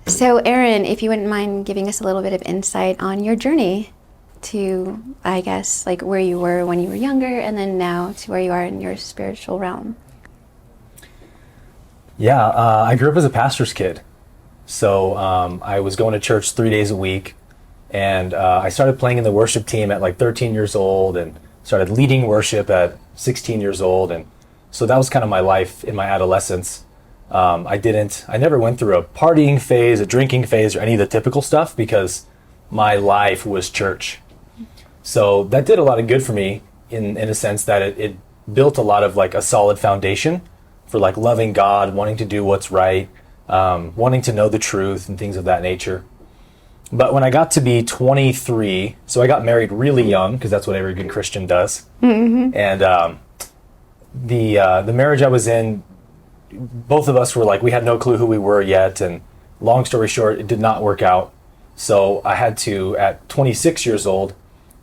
So, Aaron, if you wouldn't mind giving us a little bit of insight on your journey to, I guess, like where you were when you were younger and then now to where you are in your spiritual realm. Yeah, I grew up as a pastor's kid. So I was going to church 3 days a week, and I started playing in the worship team at like 13 years old and started leading worship at 16 years old. And so that was kind of my life in my adolescence. I never went through a partying phase, a drinking phase, or any of the typical stuff because my life was church. So that did a lot of good for me in a sense that it built a lot of like a solid foundation for like loving God, wanting to do what's right, wanting to know the truth and things of that nature. But when I got to be 23, so I got married really young because that's what every good Christian does. Mm-hmm. And the marriage I was in, both of us were like, we had no clue who we were yet. And long story short, it did not work out. So I had to, at 26 years old,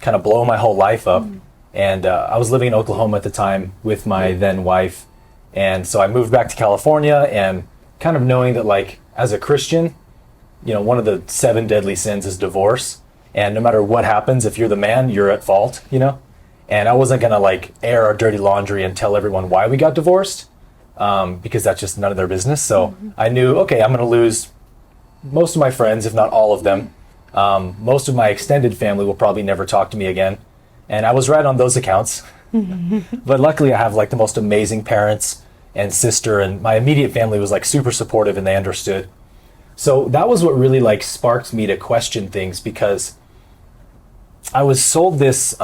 kind of blow my whole life up. Mm. And I was living in Oklahoma at the time with my then wife. And so I moved back to California, and kind of knowing that, like, as a Christian, you know, one of the 7 deadly sins is divorce. And no matter what happens, if you're the man, you're at fault, you know? And I wasn't going to, like, air our dirty laundry and tell everyone why we got divorced, because that's just none of their business. So I knew, okay, I'm going to lose most of my friends, if not all of them. Most of my extended family will probably never talk to me again. And I was right on those accounts. But luckily I have like the most amazing parents and sister, and my immediate family was like super supportive and they understood. So that was what really like sparked me to question things, because I was sold this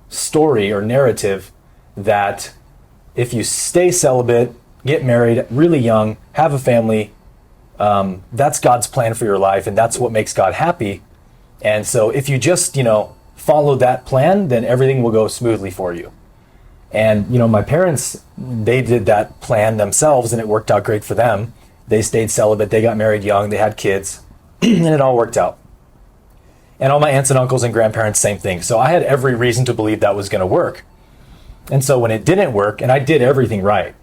story or narrative that if you stay celibate, get married really young, have a family, that's God's plan for your life, and that's what makes God happy. And so if you just, you know, follow that plan, then everything will go smoothly for you. And, you know, my parents, they did that plan themselves, and it worked out great for them. They stayed celibate, they got married young, they had kids, and it all worked out. And all my aunts and uncles and grandparents, same thing. So I had every reason to believe that was going to work. And so when it didn't work, and I did everything right,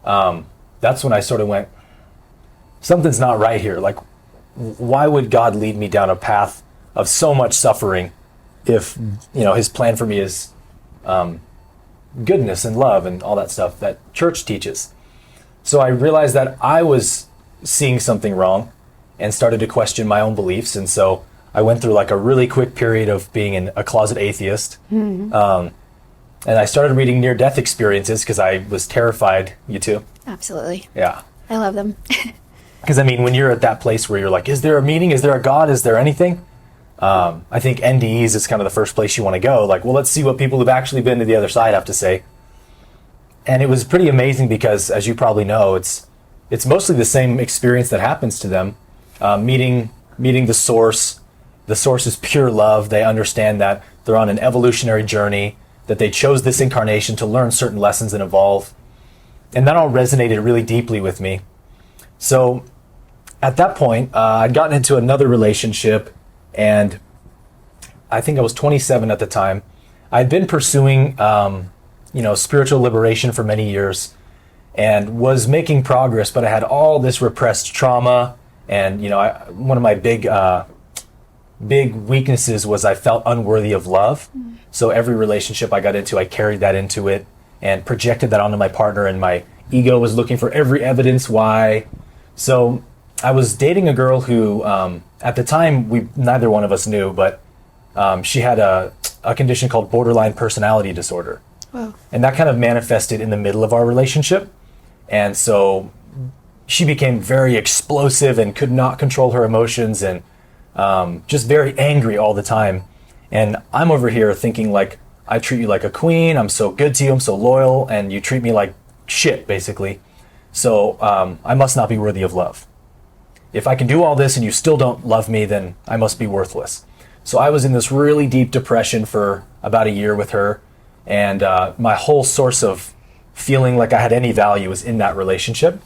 that's when I sort of went, something's not right here. Like, why would God lead me down a path of so much suffering if, you know, his plan for me is goodness and love and all that stuff that church teaches? So I realized that I was seeing something wrong and started to question my own beliefs. And so I went through like a really quick period of being a closet atheist. Mm-hmm. And I started reading near-death experiences because I was terrified. You too? Absolutely. Yeah. I love them. Because, I mean, when you're at that place where you're like, is there a meaning? Is there a God? Is there anything? I think NDEs is kind of the first place you want to go. Like, well, let's see what people who've actually been to the other side have to say. And it was pretty amazing because, as you probably know, it's mostly the same experience that happens to them. Meeting the source. The source is pure love. They understand that they're on an evolutionary journey, that they chose this incarnation to learn certain lessons and evolve. And that all resonated really deeply with me. So at that point, I'd gotten into another relationship, and I think I was 27 at the time. I'd been pursuing, spiritual liberation for many years and was making progress, but I had all this repressed trauma. And, you know, one of my big weaknesses was I felt unworthy of love. So every relationship I got into, I carried that into it and projected that onto my partner, and my ego was looking for every evidence why. So I was dating a girl who, at the time, neither one of us knew, but she had a condition called borderline personality disorder. Wow. And that kind of manifested in the middle of our relationship. And so she became very explosive and could not control her emotions, and just very angry all the time. And I'm over here thinking, like, I treat you like a queen, I'm so good to you, I'm so loyal, and you treat me like shit, basically. So I must not be worthy of love. If I can do all this and you still don't love me, then I must be worthless. So I was in this really deep depression for about a year with her, and my whole source of feeling like I had any value was in that relationship.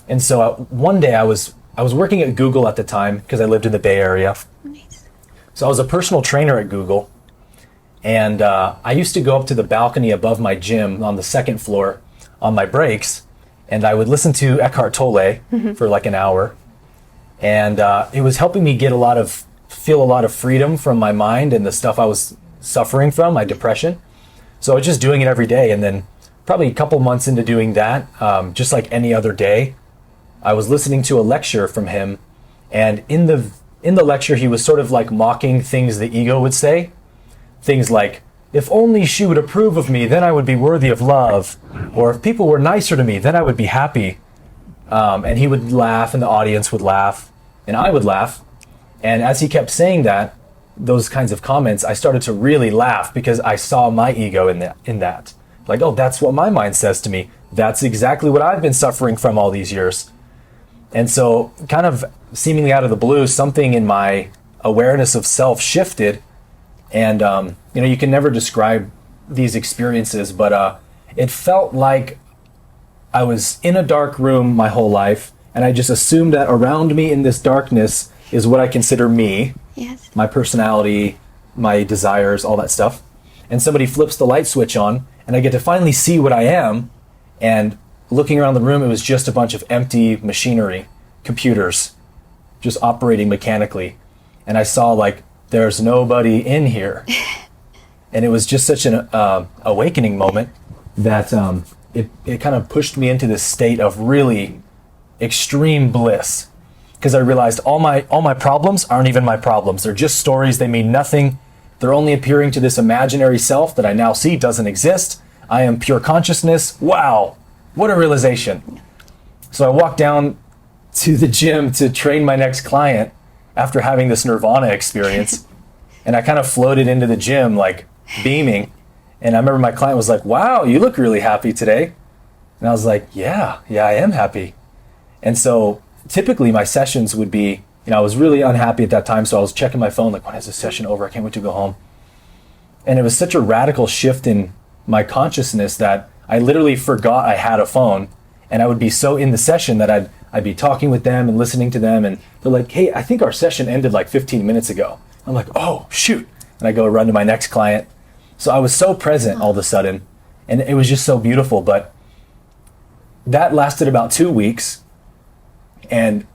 And so one day I was working at Google at the time because I lived in the Bay Area. Nice. So I was a personal trainer at Google, and I used to go up to the balcony above my gym on the second floor on my breaks, and I would listen to Eckhart Tolle for like an hour. And it was helping me feel a lot of freedom from my mind and the stuff I was suffering from, my depression. So I was just doing it every day. And then probably a couple months into doing that, just like any other day, I was listening to a lecture from him. And in the lecture, he was sort of like mocking things the ego would say. Things like, if only she would approve of me, then I would be worthy of love. Or if people were nicer to me, then I would be happy. And he would laugh and the audience would laugh and I would laugh. And as he kept saying that, those kinds of comments, I started to really laugh because I saw my ego in that. Like, oh, that's what my mind says to me. That's exactly what I've been suffering from all these years. And so kind of seemingly out of the blue, something in my awareness of self shifted. And, you can never describe these experiences, but it felt like I was in a dark room my whole life, and I just assumed that around me in this darkness is what I consider me, yes, my personality, my desires, all that stuff. And somebody flips the light switch on, and I get to finally see what I am. And looking around the room, it was just a bunch of empty machinery, computers, just operating mechanically. And I saw, like, there's nobody in here. And it was just such an awakening moment that it kind of pushed me into this state of really extreme bliss, because I realized all my problems aren't even my problems. They're just stories. They mean nothing. They're only appearing to this imaginary self that I now see doesn't exist. I am pure consciousness. Wow, what a realization. So I walked down to the gym to train my next client after having this nirvana experience. And I kind of floated into the gym, like beaming. And I remember my client was like, wow, you look really happy today. And I was like, yeah, I am happy. And so typically my sessions would be, I was really unhappy at that time. So I was checking my phone, like, when is this session over? I can't wait to go home. And it was such a radical shift in my consciousness that I literally forgot I had a phone. And I would be so in the session that I'd be talking with them and listening to them. And they're like, hey, I think our session ended like 15 minutes ago. I'm like, oh, shoot. And I go run to my next client. So I was so present all of a sudden. And it was just so beautiful. But that lasted about 2 weeks. And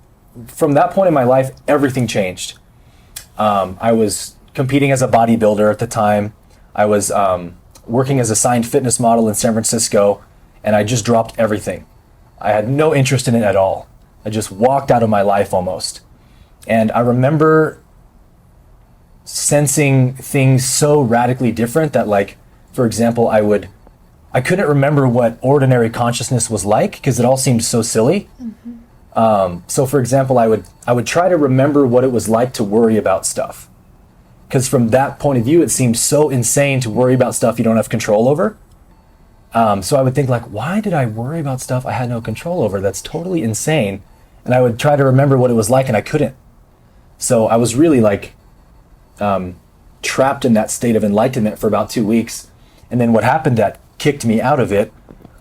from that point in my life, everything changed. I was competing as a bodybuilder at the time. I was working as a signed fitness model in San Francisco. And I just dropped everything. I had no interest in it at all. I just walked out of my life almost. And I remember sensing things so radically different that, like, for example, I couldn't remember what ordinary consciousness was like because it all seemed so silly. Mm-hmm. So for example, I would try to remember what it was like to worry about stuff. Because from that point of view, it seemed so insane to worry about stuff you don't have control over. So I would think, like, why did I worry about stuff I had no control over? That's totally insane. And I would try to remember what it was like, and I couldn't. So I was really like trapped in that state of enlightenment for about 2 weeks. And then what happened that kicked me out of it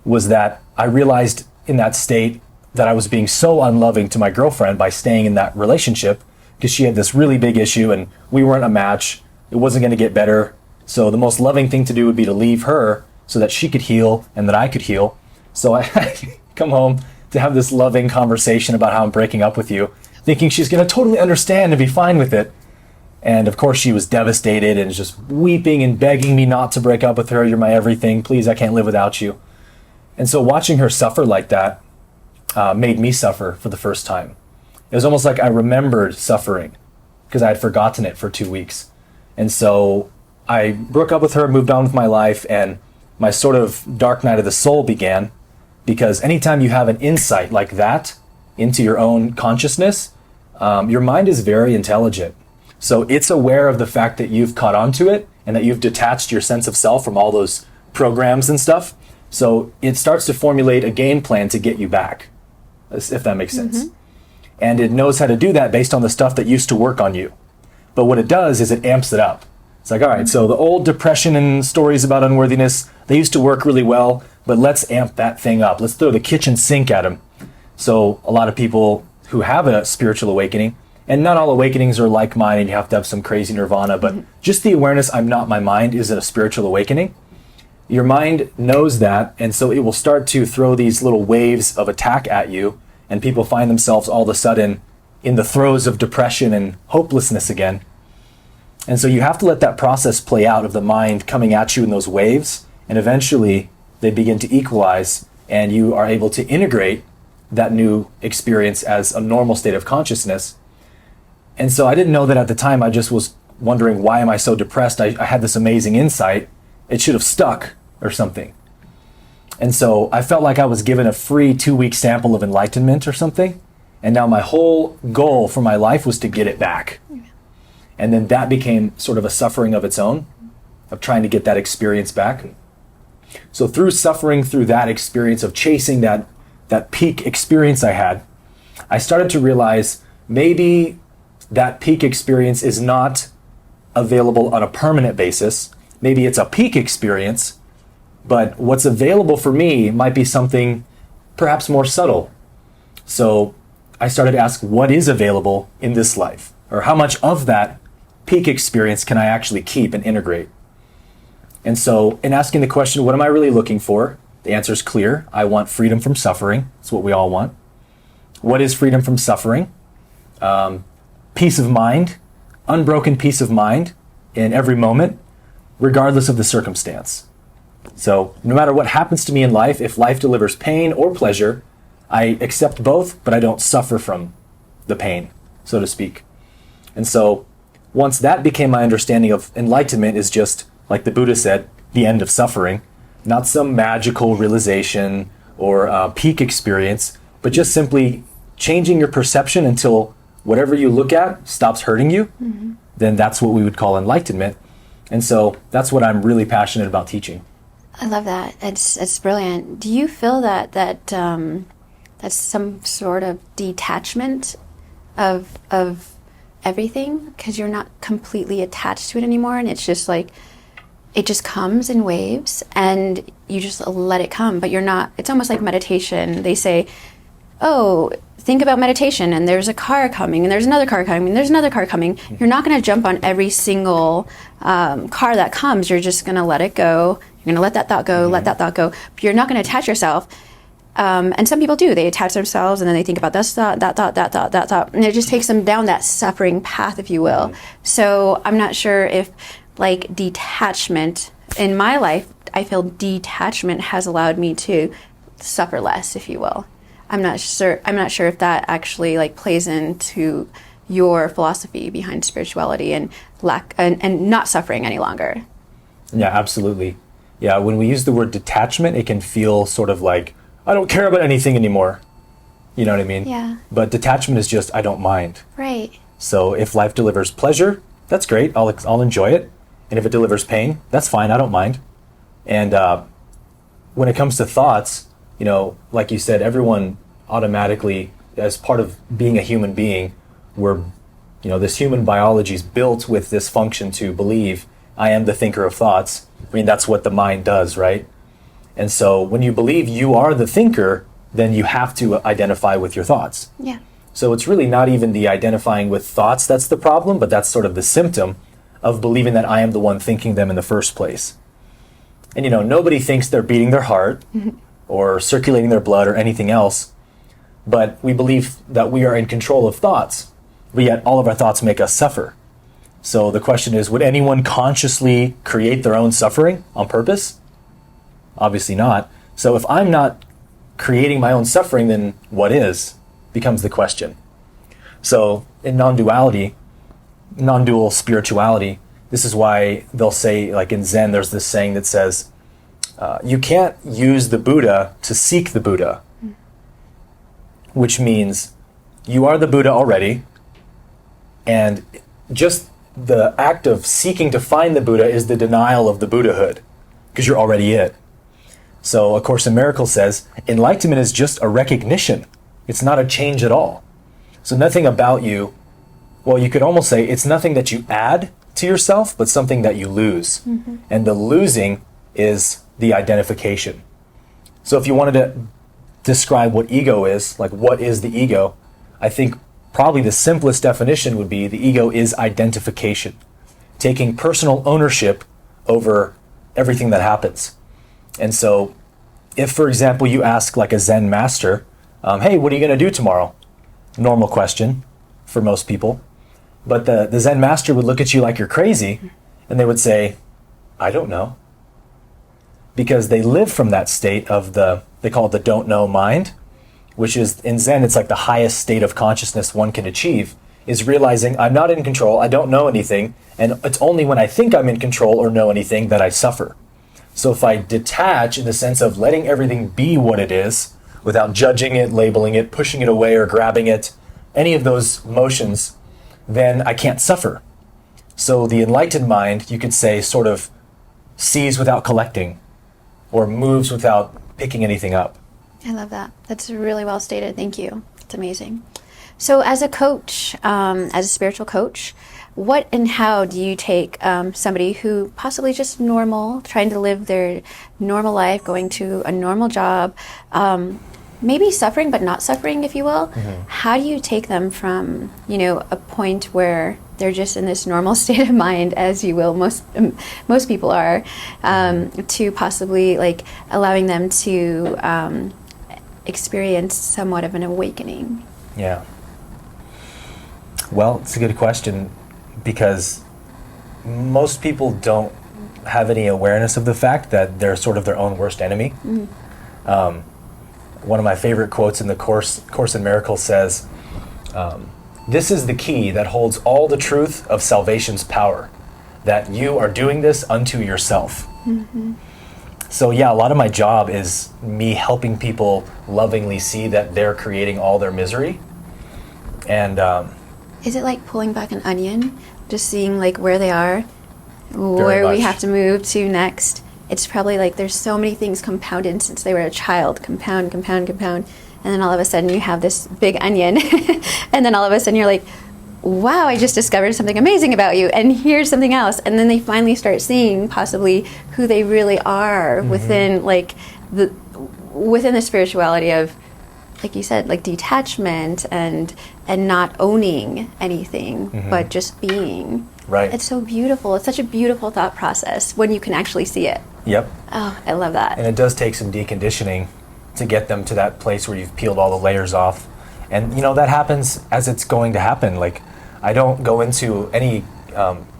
was that I realized in that state that I was being so unloving to my girlfriend by staying in that relationship, because she had this really big issue and we weren't a match. It wasn't going to get better. So the most loving thing to do would be to leave her so that she could heal and that I could heal. So I come home to have this loving conversation about how I'm breaking up with you, thinking she's going to totally understand and be fine with it. And of course she was devastated and just weeping and begging me not to break up with her. You're my everything. Please, I can't live without you. And so watching her suffer like that made me suffer for the first time. It was almost like I remembered suffering because I had forgotten it for 2 weeks. And so I broke up with her, moved on with my life, and my sort of dark night of the soul began, because anytime you have an insight like that into your own consciousness, your mind is very intelligent. So it's aware of the fact that you've caught onto it and that you've detached your sense of self from all those programs and stuff. So it starts to formulate a game plan to get you back, if that makes sense. Mm-hmm. And it knows how to do that based on the stuff that used to work on you. But what it does is it amps it up. It's like, all right, so the old depression and stories about unworthiness, they used to work really well, but let's amp that thing up. Let's throw the kitchen sink at them. So a lot of people who have a spiritual awakening, and not all awakenings are like mine and you have to have some crazy nirvana, but just the awareness I'm not my mind is a spiritual awakening. your mind knows that, and so it will start to throw these little waves of attack at you, and people find themselves all of a sudden in the throes of depression and hopelessness again. And so you have to let that process play out of the mind coming at you in those waves, and eventually they begin to equalize, and you are able to integrate that new experience as a normal state of consciousness. And so I didn't know that at the time. I just was wondering, why am I so depressed? I had this amazing insight. It should have stuck or something. And so I felt like I was given a free 2-week sample of enlightenment or something. And now my whole goal for my life was to get it back. And then that became sort of a suffering of its own, of trying to get that experience back. So through suffering through that experience of chasing that peak experience I had, I started to realize maybe that peak experience is not available on a permanent basis. Maybe it's a peak experience, but what's available for me might be something perhaps more subtle. So I started to ask, what is available in this life? Or how much of that peak experience can I actually keep and integrate? And so in asking the question, what am I really looking for? The answer is clear. I want freedom from suffering. That's what we all want. What is freedom from suffering? Peace of mind, unbroken peace of mind in every moment, regardless of the circumstance. So no matter what happens to me in life, if life delivers pain or pleasure, I accept both, but I don't suffer from the pain, so to speak. And so once that became my understanding of enlightenment, is just, like the Buddha said, the end of suffering, not some magical realization or peak experience, but just simply changing your perception until whatever you look at stops hurting you, then that's what we would call enlightenment. And so that's what I'm really passionate about teaching. I love that. It's brilliant. Do you feel that that's some sort of detachment of everything, because you're not completely attached to it anymore, and it's just like it just comes in waves and you just let it come, but you're not, it's almost like meditation. They say, oh, think about meditation, and there's a car coming, and there's another car coming, and there's another car coming. You're not going to jump on every single car that comes. You're just going to let it go. You're going to let that thought go, let that thought go. But you're not going to attach yourself. And some people do. They attach themselves, and then they think about this thought, that thought, that thought, that thought. And it just takes them down that suffering path, if you will. So I'm not sure if, like, detachment, in my life, I feel detachment has allowed me to suffer less, if you will. I'm not sure if that actually, like, plays into your philosophy behind spirituality and and not suffering any longer. Yeah, absolutely. Yeah, when we use the word detachment, it can feel sort of like, I don't care about anything anymore. You know what I mean? Yeah. But detachment is just, I don't mind. Right. So if life delivers pleasure, that's great. I'll enjoy it. And if it delivers pain, that's fine. I don't mind. And when it comes to thoughts, you know, like you said, everyone automatically, as part of being a human being, this human biology is built with this function to believe, I am the thinker of thoughts. I mean, that's what the mind does, right? And so when you believe you are the thinker, then you have to identify with your thoughts. Yeah. So it's really not even the identifying with thoughts that's the problem, but that's sort of the symptom of believing that I am the one thinking them in the first place. And, you know, nobody thinks they're beating their heart or circulating their blood or anything else, but we believe that we are in control of thoughts, but yet all of our thoughts make us suffer. So the question is, would anyone consciously create their own suffering on purpose? Obviously not. So if I'm not creating my own suffering, then what is? Becomes the question. So in non-dual spirituality, this is why they'll say, like in Zen, there's this saying that says, you can't use the Buddha to seek the Buddha, which means you are the Buddha already, and just the act of seeking to find the Buddha is the denial of the Buddhahood, because you're already it. So A Course in Miracles says, enlightenment is just a recognition. It's not a change at all. So nothing about you, well, you could almost say it's nothing that you add to yourself, but something that you lose. And the losing is the identification. So if you wanted to describe what ego is, like what is the ego, I think probably the simplest definition would be the ego is identification, taking personal ownership over everything that happens. And so if, for example, you ask like a Zen master, hey, what are you going to do tomorrow? Normal question for most people. But the Zen master would look at you like you're crazy, and they would say, I don't know. Because they live from that state of they call it the don't know mind, which is, in Zen, it's like the highest state of consciousness one can achieve, is realizing I'm not in control, I don't know anything, and it's only when I think I'm in control or know anything that I suffer. So if I detach in the sense of letting everything be what it is, without judging it, labeling it, pushing it away or grabbing it, any of those motions, then I can't suffer. So the enlightened mind, you could say, sort of sees without collecting, or moves without picking anything up. I love that. That's really well stated. Thank you. It's amazing. So as a coach, as a spiritual coach, what and how do you take somebody who possibly just normal, trying to live their normal life, going to a normal job, maybe suffering but not suffering, if you will? Mm-hmm. How do you take them from, a point where they're just in this normal state of mind, as you will, most people are, to possibly like allowing them to experience somewhat of an awakening? Yeah. Well, it's a good question, because most people don't have any awareness of the fact that they're sort of their own worst enemy. Mm-hmm. One of my favorite quotes in the Course in Miracles says, this is the key that holds all the truth of salvation's power, that you are doing this unto yourself. Mm-hmm. So yeah, a lot of my job is me helping people lovingly see that they're creating all their misery. And is it like pulling back an onion, just seeing like where they are, where we have to move to next? It's probably like there's so many things compounded since they were a child, compound, and then all of a sudden you have this big onion, and then all of a sudden you're like, wow, I just discovered something amazing about you, and here's something else. And then they finally start seeing possibly who they really are. Mm-hmm. within the spirituality of, like you said, like detachment and not owning anything, mm-hmm. but just being. Right. It's so beautiful. It's such a beautiful thought process when you can actually see it. Yep. Oh, I love that. And it does take some deconditioning to get them to that place where you've peeled all the layers off. And, that happens as it's going to happen. Like, I don't go into any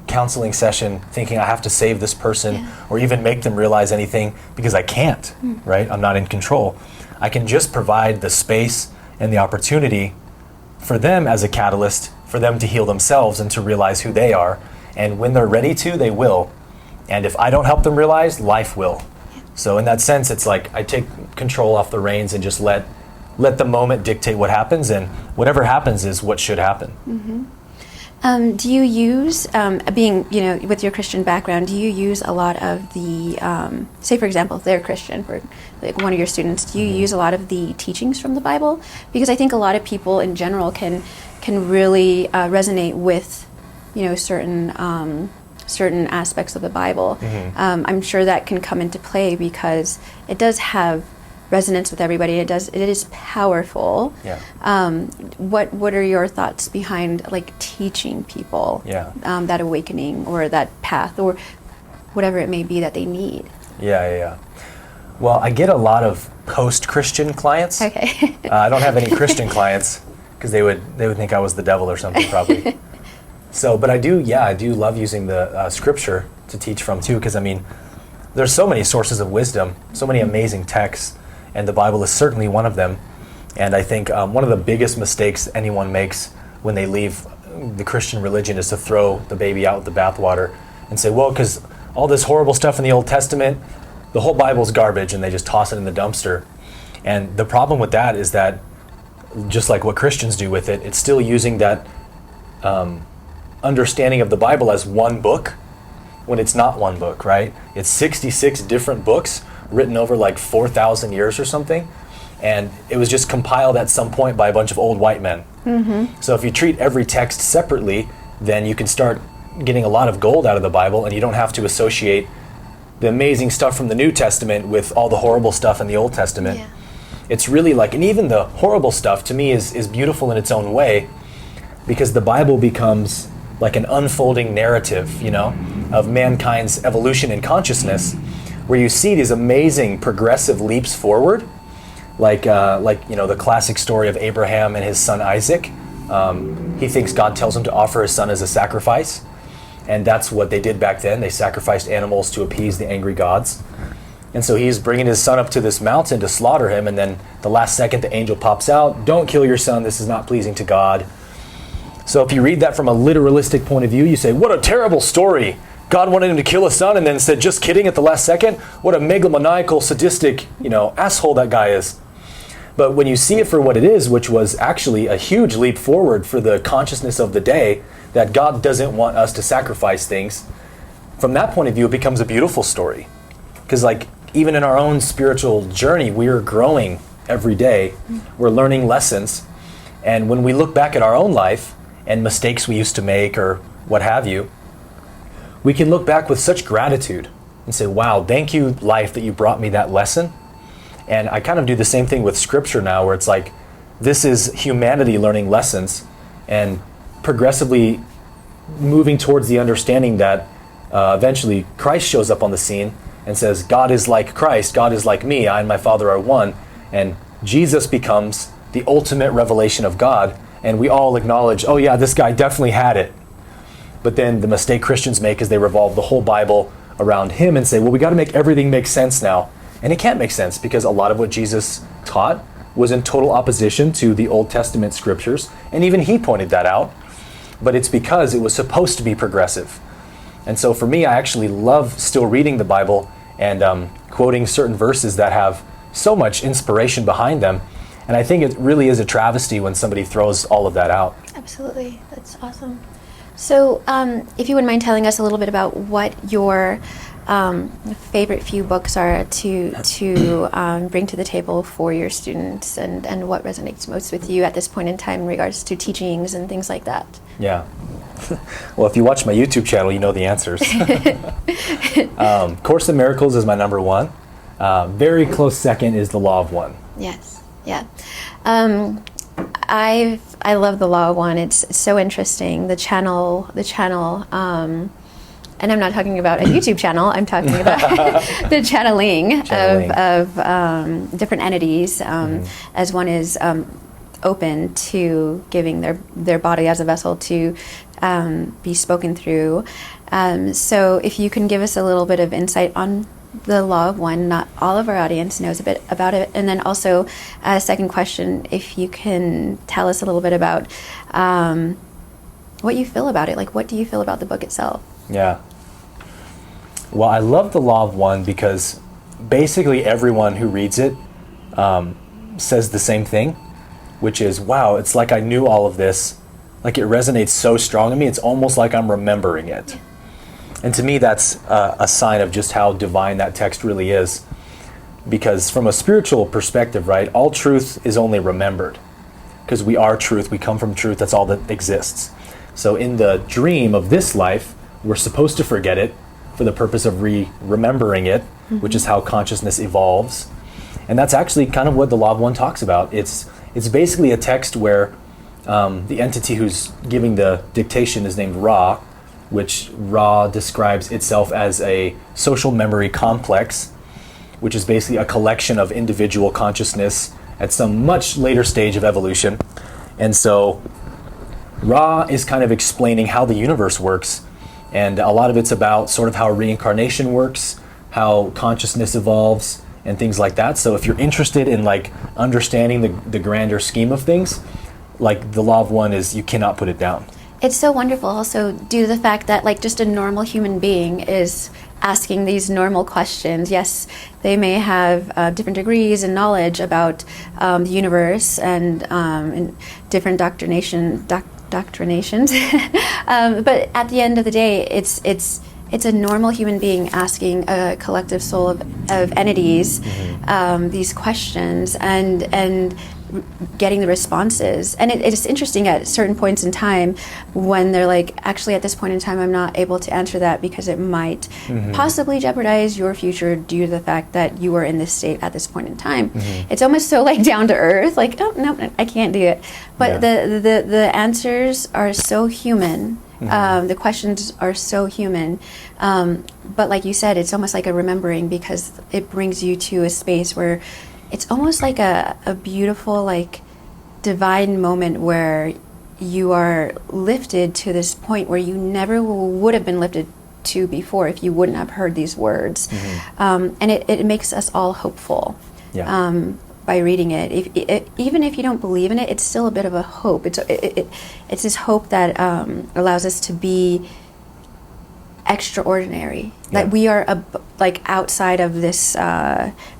counseling session thinking I have to save this person or even make them realize anything, because I can't, right? I'm not in control. I can just provide the space and the opportunity for them as a catalyst for them to heal themselves and to realize who they are. And when they're ready to, they will. And if I don't help them realize, life will. So in that sense, it's like I take control off the reins and just let the moment dictate what happens, and whatever happens is what should happen. Mm-hmm. Do you use, being, with your Christian background, do you use a lot of the, say for example, if they're Christian, for like one of your students, do you use a lot of the teachings from the Bible? Because I think a lot of people in general can really resonate with, certain aspects of the Bible. Mm-hmm. I'm sure that can come into play because it does have resonance with everybody. It is powerful. Yeah. What are your thoughts behind like teaching people that awakening or that path or whatever it may be that they need? Yeah. Well, I get a lot of post-Christian clients. Okay. I don't have any Christian clients because they would think I was the devil or something probably. So, but I do love using the scripture to teach from too, because there's so many sources of wisdom, so many amazing texts, and the Bible is certainly one of them. And I think one of the biggest mistakes anyone makes when they leave the Christian religion is to throw the baby out with the bathwater and say, well, because all this horrible stuff in the Old Testament, the whole Bible's garbage, and they just toss it in the dumpster. And the problem with that is that, just like what Christians do with it, it's still using that understanding of the Bible as one book when it's not one book, right? It's 66 different books written over like 4,000 years or something, and it was just compiled at some point by a bunch of old white men. Mm-hmm. So if you treat every text separately, then you can start getting a lot of gold out of the Bible, and you don't have to associate the amazing stuff from the New Testament with all the horrible stuff in the Old Testament. Yeah. It's really like, and even the horrible stuff to me is beautiful in its own way, because the Bible becomes like an unfolding narrative, of mankind's evolution in consciousness, where you see these amazing progressive leaps forward, like the classic story of Abraham and his son Isaac. He thinks God tells him to offer his son as a sacrifice, and that's what they did back then. They sacrificed animals to appease the angry gods. And so he's bringing his son up to this mountain to slaughter him, and then the last second the angel pops out, "Don't kill your son, this is not pleasing to God." So if you read that from a literalistic point of view, you say, what a terrible story. God wanted him to kill his son and then said, just kidding, at the last second? What a megalomaniacal, sadistic, asshole that guy is. But when you see it for what it is, which was actually a huge leap forward for the consciousness of the day, that God doesn't want us to sacrifice things, from that point of view, it becomes a beautiful story. Because even in our own spiritual journey, we're growing every day. We're learning lessons. And when we look back at our own life and mistakes we used to make or what have you, we can look back with such gratitude and say, wow, thank you, life, that you brought me that lesson. And I kind of do the same thing with Scripture now, where it's like, this is humanity learning lessons and progressively moving towards the understanding that eventually Christ shows up on the scene and says, God is like Christ, God is like me, I and my Father are one. And Jesus becomes the ultimate revelation of God, and we all acknowledge, oh yeah, this guy definitely had it. But then the mistake Christians make is they revolve the whole Bible around him and say, well, we got to make everything make sense now. And it can't make sense, because a lot of what Jesus taught was in total opposition to the Old Testament scriptures, and even he pointed that out. But it's because it was supposed to be progressive. And so for me, I actually love still reading the Bible and quoting certain verses that have so much inspiration behind them. And I think it really is a travesty when somebody throws all of that out. Absolutely. That's awesome. So if you wouldn't mind telling us a little bit about what your favorite few books are to bring to the table for your students, and what resonates most with you at this point in time in regards to teachings and things like that. Yeah. Well, if you watch my YouTube channel, you know the answers. Course in Miracles is my number one. Very close second is The Law of One. Yes. Yeah. I love The Law of One. It's so interesting. The channel, and I'm not talking about a YouTube channel, I'm talking about the channeling. Of different entities, as one is open to giving their body as a vessel to be spoken through. So if you can give us a little bit of insight on the Law of One, not all of our audience knows a bit about it. And then also, second question, if you can tell us a little bit about what you feel about it. Like, what do you feel about the book itself? Yeah. Well, I love The Law of One because basically everyone who reads it says the same thing, which is, wow, it's like I knew all of this. Like, it resonates so strong in me, it's almost like I'm remembering it. Yeah. And to me, that's a sign of just how divine that text really is. Because from a spiritual perspective, right, all truth is only remembered. Because we are truth, we come from truth, that's all that exists. So in the dream of this life, we're supposed to forget it for the purpose of remembering it, which is how consciousness evolves. And that's actually kind of what the Law of One talks about. It's basically a text where the entity who's giving the dictation is named Ra, which Ra describes itself as a social memory complex, which is basically a collection of individual consciousness at some much later stage of evolution. And so Ra is kind of explaining how the universe works, and a lot of it's about sort of how reincarnation works, how consciousness evolves, and things like that. So if you're interested in understanding the grander scheme of things, the Law of One is, you cannot put it down. It's so wonderful also due to the fact that just a normal human being is asking these normal questions. Yes, they may have different degrees and knowledge about the universe and different doctrinations. But at the end of the day, it's a normal human being asking a collective soul of entities these questions and getting the responses. And it's interesting at certain points in time when they're actually at this point in time I'm not able to answer that because it might possibly jeopardize your future due to the fact that you are in this state at this point in time. It's almost so down to earth, oh no, I can't do it. But the answers are so human The questions are so human. But like you said, it's almost like a remembering, because it brings you to a space where it's almost like a beautiful, like, divine moment where you are lifted to this point where you never would have been lifted to before if you wouldn't have heard these words. And it makes us all hopeful. By reading it, even if you don't believe in it, it's still a bit of a hope. It's this hope that allows us to be extraordinary. That we are like outside of this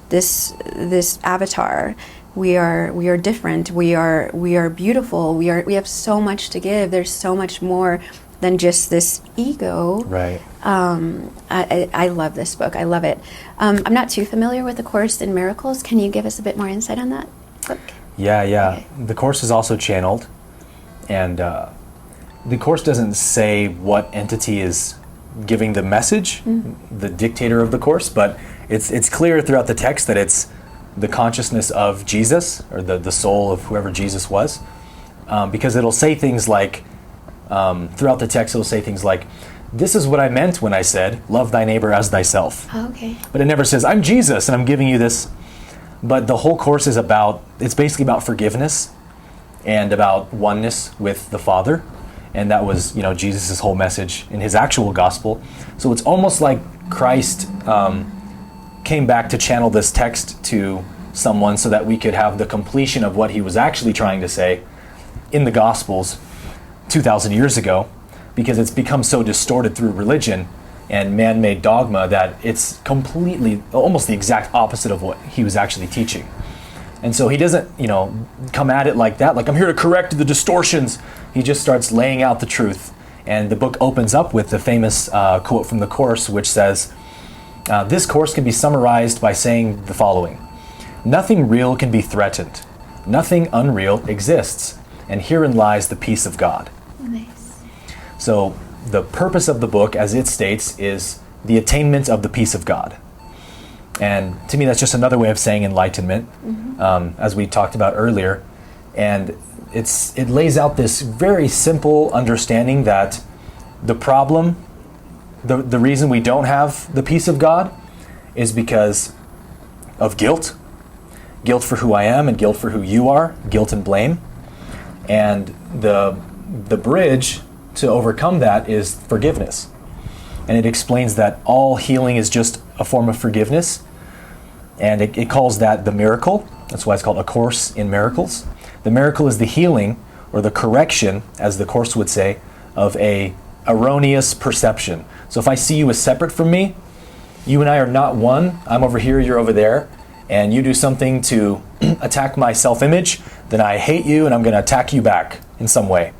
this avatar. We are different. We are beautiful. We have so much to give. There's so much more than just this ego. Right. I love this book. I love it. I'm not too familiar with the Course in Miracles. Can you give us a bit more insight on that book? Yeah. Okay. The Course is also channeled, and the Course doesn't say what entity is giving the message, the dictator of the Course, but it's clear throughout the text that it's the consciousness of Jesus, or the soul of whoever Jesus was, because it'll say things like, throughout the text it'll say things like, this is what I meant when I said, love thy neighbor as thyself. Oh, okay. But it never says, I'm Jesus and I'm giving you this. But the whole Course is it's basically about forgiveness and about oneness with the Father. And that was, Jesus' whole message in his actual gospel. So it's almost like Christ came back to channel this text to someone so that we could have the completion of what he was actually trying to say in the Gospels 2,000 years ago, because it's become so distorted through religion and man-made dogma that it's completely, almost the exact opposite of what he was actually teaching. And so he doesn't, come at it like that, like, I'm here to correct the distortions. He just starts laying out the truth. And the book opens up with the famous quote from the Course, which says, this Course can be summarized by saying the following: nothing real can be threatened. Nothing unreal exists. And herein lies the peace of God. Nice. So the purpose of the book, as it states, is the attainment of the peace of God. And to me, that's just another way of saying enlightenment, as we talked about earlier. And it lays out this very simple understanding that the problem, the reason we don't have the peace of God, is because of guilt. Guilt for who I am and guilt for who you are, guilt and blame. And the bridge to overcome that is forgiveness. And it explains that all healing is just a form of forgiveness. And it calls that the miracle. That's why it's called A Course in Miracles. The miracle is the healing, or the correction, as the Course would say, of a erroneous perception. So if I see you as separate from me, you and I are not one. I'm over here, you're over there. And you do something to attack my self-image, then I hate you and I'm going to attack you back in some way.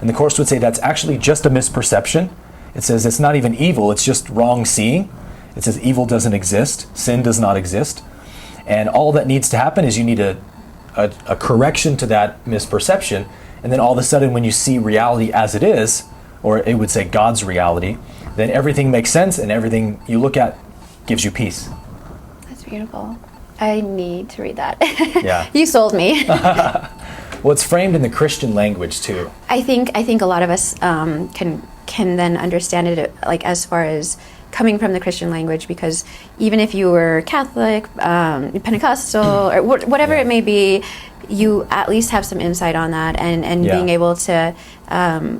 And the Course would say that's actually just a misperception. It says it's not even evil, it's just wrong seeing. It says evil doesn't exist, sin does not exist. And all that needs to happen is you need a correction to that misperception. And then all of a sudden when you see reality as it is, or it would say God's reality, then everything makes sense and everything you look at gives you peace. That's beautiful. I need to read that. Yeah. You sold me. Well, it's framed in the Christian language too. I think a lot of us can then understand it, like, as far as coming from the Christian language, because even if you were Catholic, Pentecostal, or whatever it may be, you at least have some insight on that, and being able to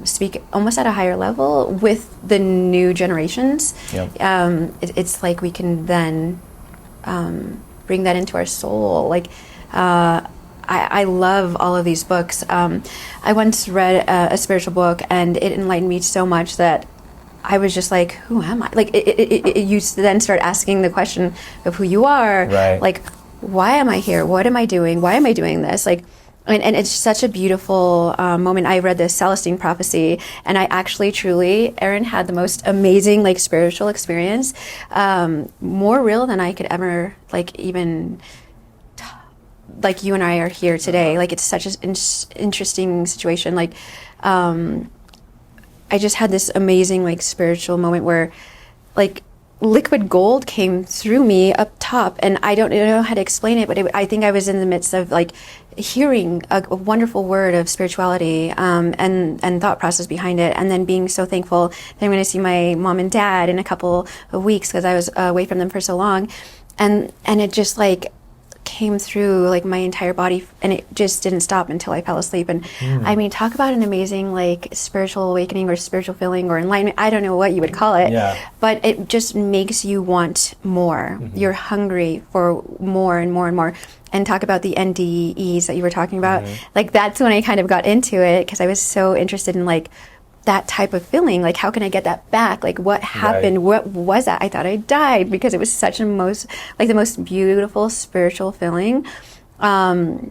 speak almost at a higher level with the new generations. It's like we can then bring that into our soul. Like, I love all of these books. I once read a spiritual book, and it enlightened me so much that I was just like, who am I? Like, you then start asking the question of who you are. Right. Like, why am I here? What am I doing? Why am I doing this? Like, and it's such a beautiful moment. I read the Celestine Prophecy, and I actually, truly, Aaron had the most amazing, like, spiritual experience, more real than I could ever, like, even, like, you and I are here today. Like, it's such an interesting situation. Like, I just had this amazing, like, spiritual moment where, like, liquid gold came through me up top, and I don't know how to explain it, but I think I was in the midst of like hearing a wonderful word of spirituality, and thought process behind it, and then being so thankful that I'm going to see my mom and dad in a couple of weeks because I was away from them for so long, and it just like came through like my entire body, and it just didn't stop until I fell asleep. And I mean, talk about an amazing like spiritual awakening or spiritual feeling or enlightenment. I don't know what you would call it, but it just makes you want more. You're hungry for more and more and more. And talk about the NDEs that you were talking about. Like that's when I kind of got into it because I was so interested in like that type of feeling. Like, how can I get that back? Like, what happened? What was that? I thought I died because it was such the most beautiful spiritual feeling. And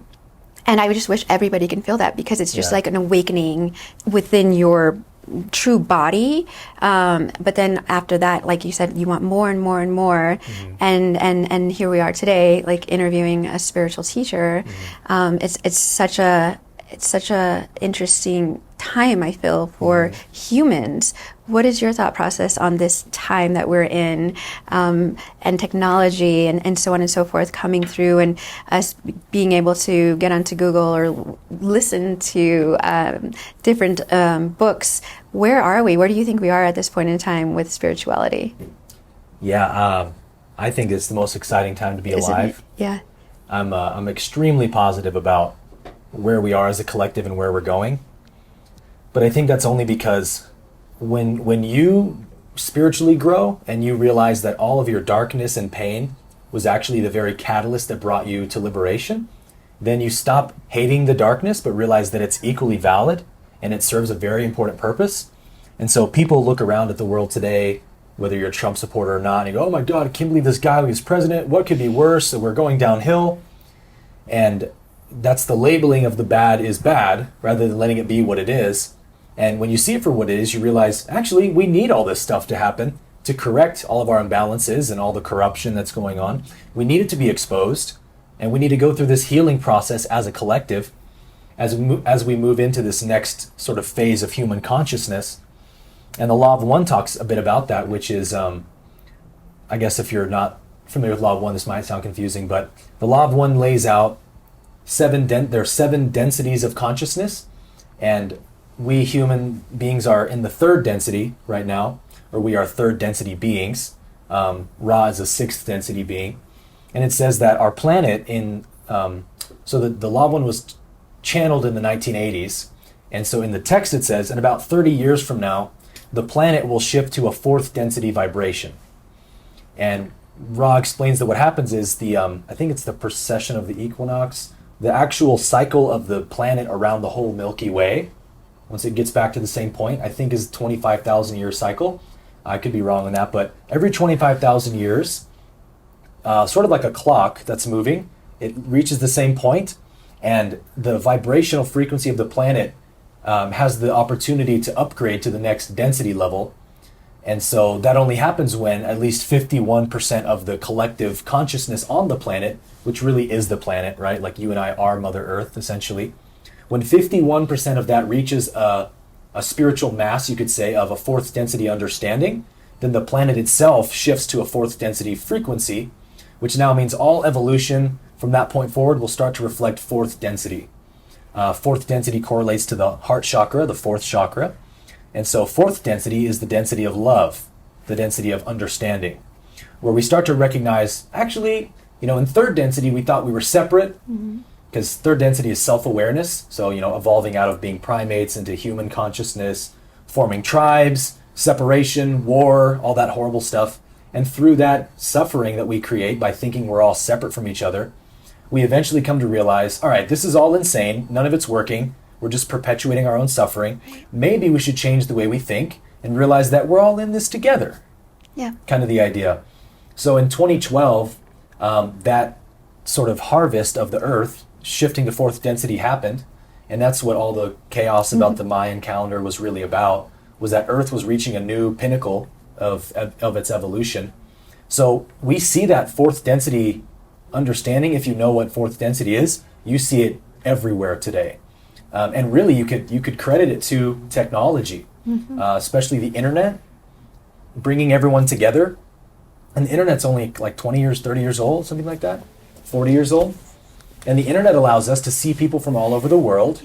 I would just wish everybody can feel that because it's just like an awakening within your true body. But then after that, like you said, you want more and more and more. And here we are today, like interviewing a spiritual teacher. It's such a interesting time, I feel, for humans. What is your thought process on this time that we're in, and technology and so on and so forth coming through, and us being able to get onto Google or listen to different books? Where are we? Where do you think we are at this point in time with spirituality? I think it's the most exciting time to be alive. Yeah. I'm extremely positive about where we are as a collective and where we're going. But I think that's only because when you spiritually grow and you realize that all of your darkness and pain was actually the very catalyst that brought you to liberation, then you stop hating the darkness but realize that it's equally valid and it serves a very important purpose. And so people look around at the world today, whether you're a Trump supporter or not, and you go, oh my God, I can't believe this guy was president. What could be worse? So we're going downhill. And that's the labeling of the bad is bad rather than letting it be what it is. And when you see it for what it is, you realize, actually, we need all this stuff to happen to correct all of our imbalances and all the corruption that's going on. We need it to be exposed, and we need to go through this healing process as a collective as we move into this next sort of phase of human consciousness. And the Law of One talks a bit about that, which is, I guess if you're not familiar with Law of One, this might sound confusing, but the Law of One lays out there are 7 densities of consciousness, and we human beings are in the 3rd density right now, or we are 3rd density beings. Ra is a 6th density being. And it says that our planet so the Law of One was channeled in the 1980s. And so in the text it says, in about 30 years from now, the planet will shift to a 4th density vibration. And Ra explains that what happens is I think it's the precession of the equinox, the actual cycle of the planet around the whole Milky Way, once it gets back to the same point, I think is 25,000 year cycle. I could be wrong on that, but every 25,000 years, sort of like a clock that's moving, it reaches the same point, and the vibrational frequency of the planet has the opportunity to upgrade to the next density level. And so that only happens when at least 51% of the collective consciousness on the planet, which really is the planet, right? Like you and I are Mother Earth, essentially. When 51% of that reaches a spiritual mass, you could say, of a 4th density understanding, then the planet itself shifts to a 4th density frequency, which now means all evolution from that point forward will start to reflect 4th density. 4th density correlates to the heart chakra, the 4th chakra. And so 4th density is the density of love, the density of understanding, where we start to recognize, actually, in 3rd density, we thought we were separate, because 3rd density is self-awareness. So, evolving out of being primates into human consciousness, forming tribes, separation, war, all that horrible stuff. And through that suffering that we create by thinking we're all separate from each other, we eventually come to realize, all right, this is all insane. None of it's working. We're just perpetuating our own suffering. Maybe we should change the way we think and realize that we're all in this together. Yeah. Kind of the idea. So in 2012, that sort of harvest of the earth shifting to 4th density happened. And that's what all the chaos about the Mayan calendar was really about, was that earth was reaching a new pinnacle of its evolution. So we see that 4th density understanding. If you know what 4th density is, you see it everywhere today. And really, you could credit it to technology, especially the internet, bringing everyone together. And the internet's only like 20 years, 30 years old, something like that, 40 years old. And the internet allows us to see people from all over the world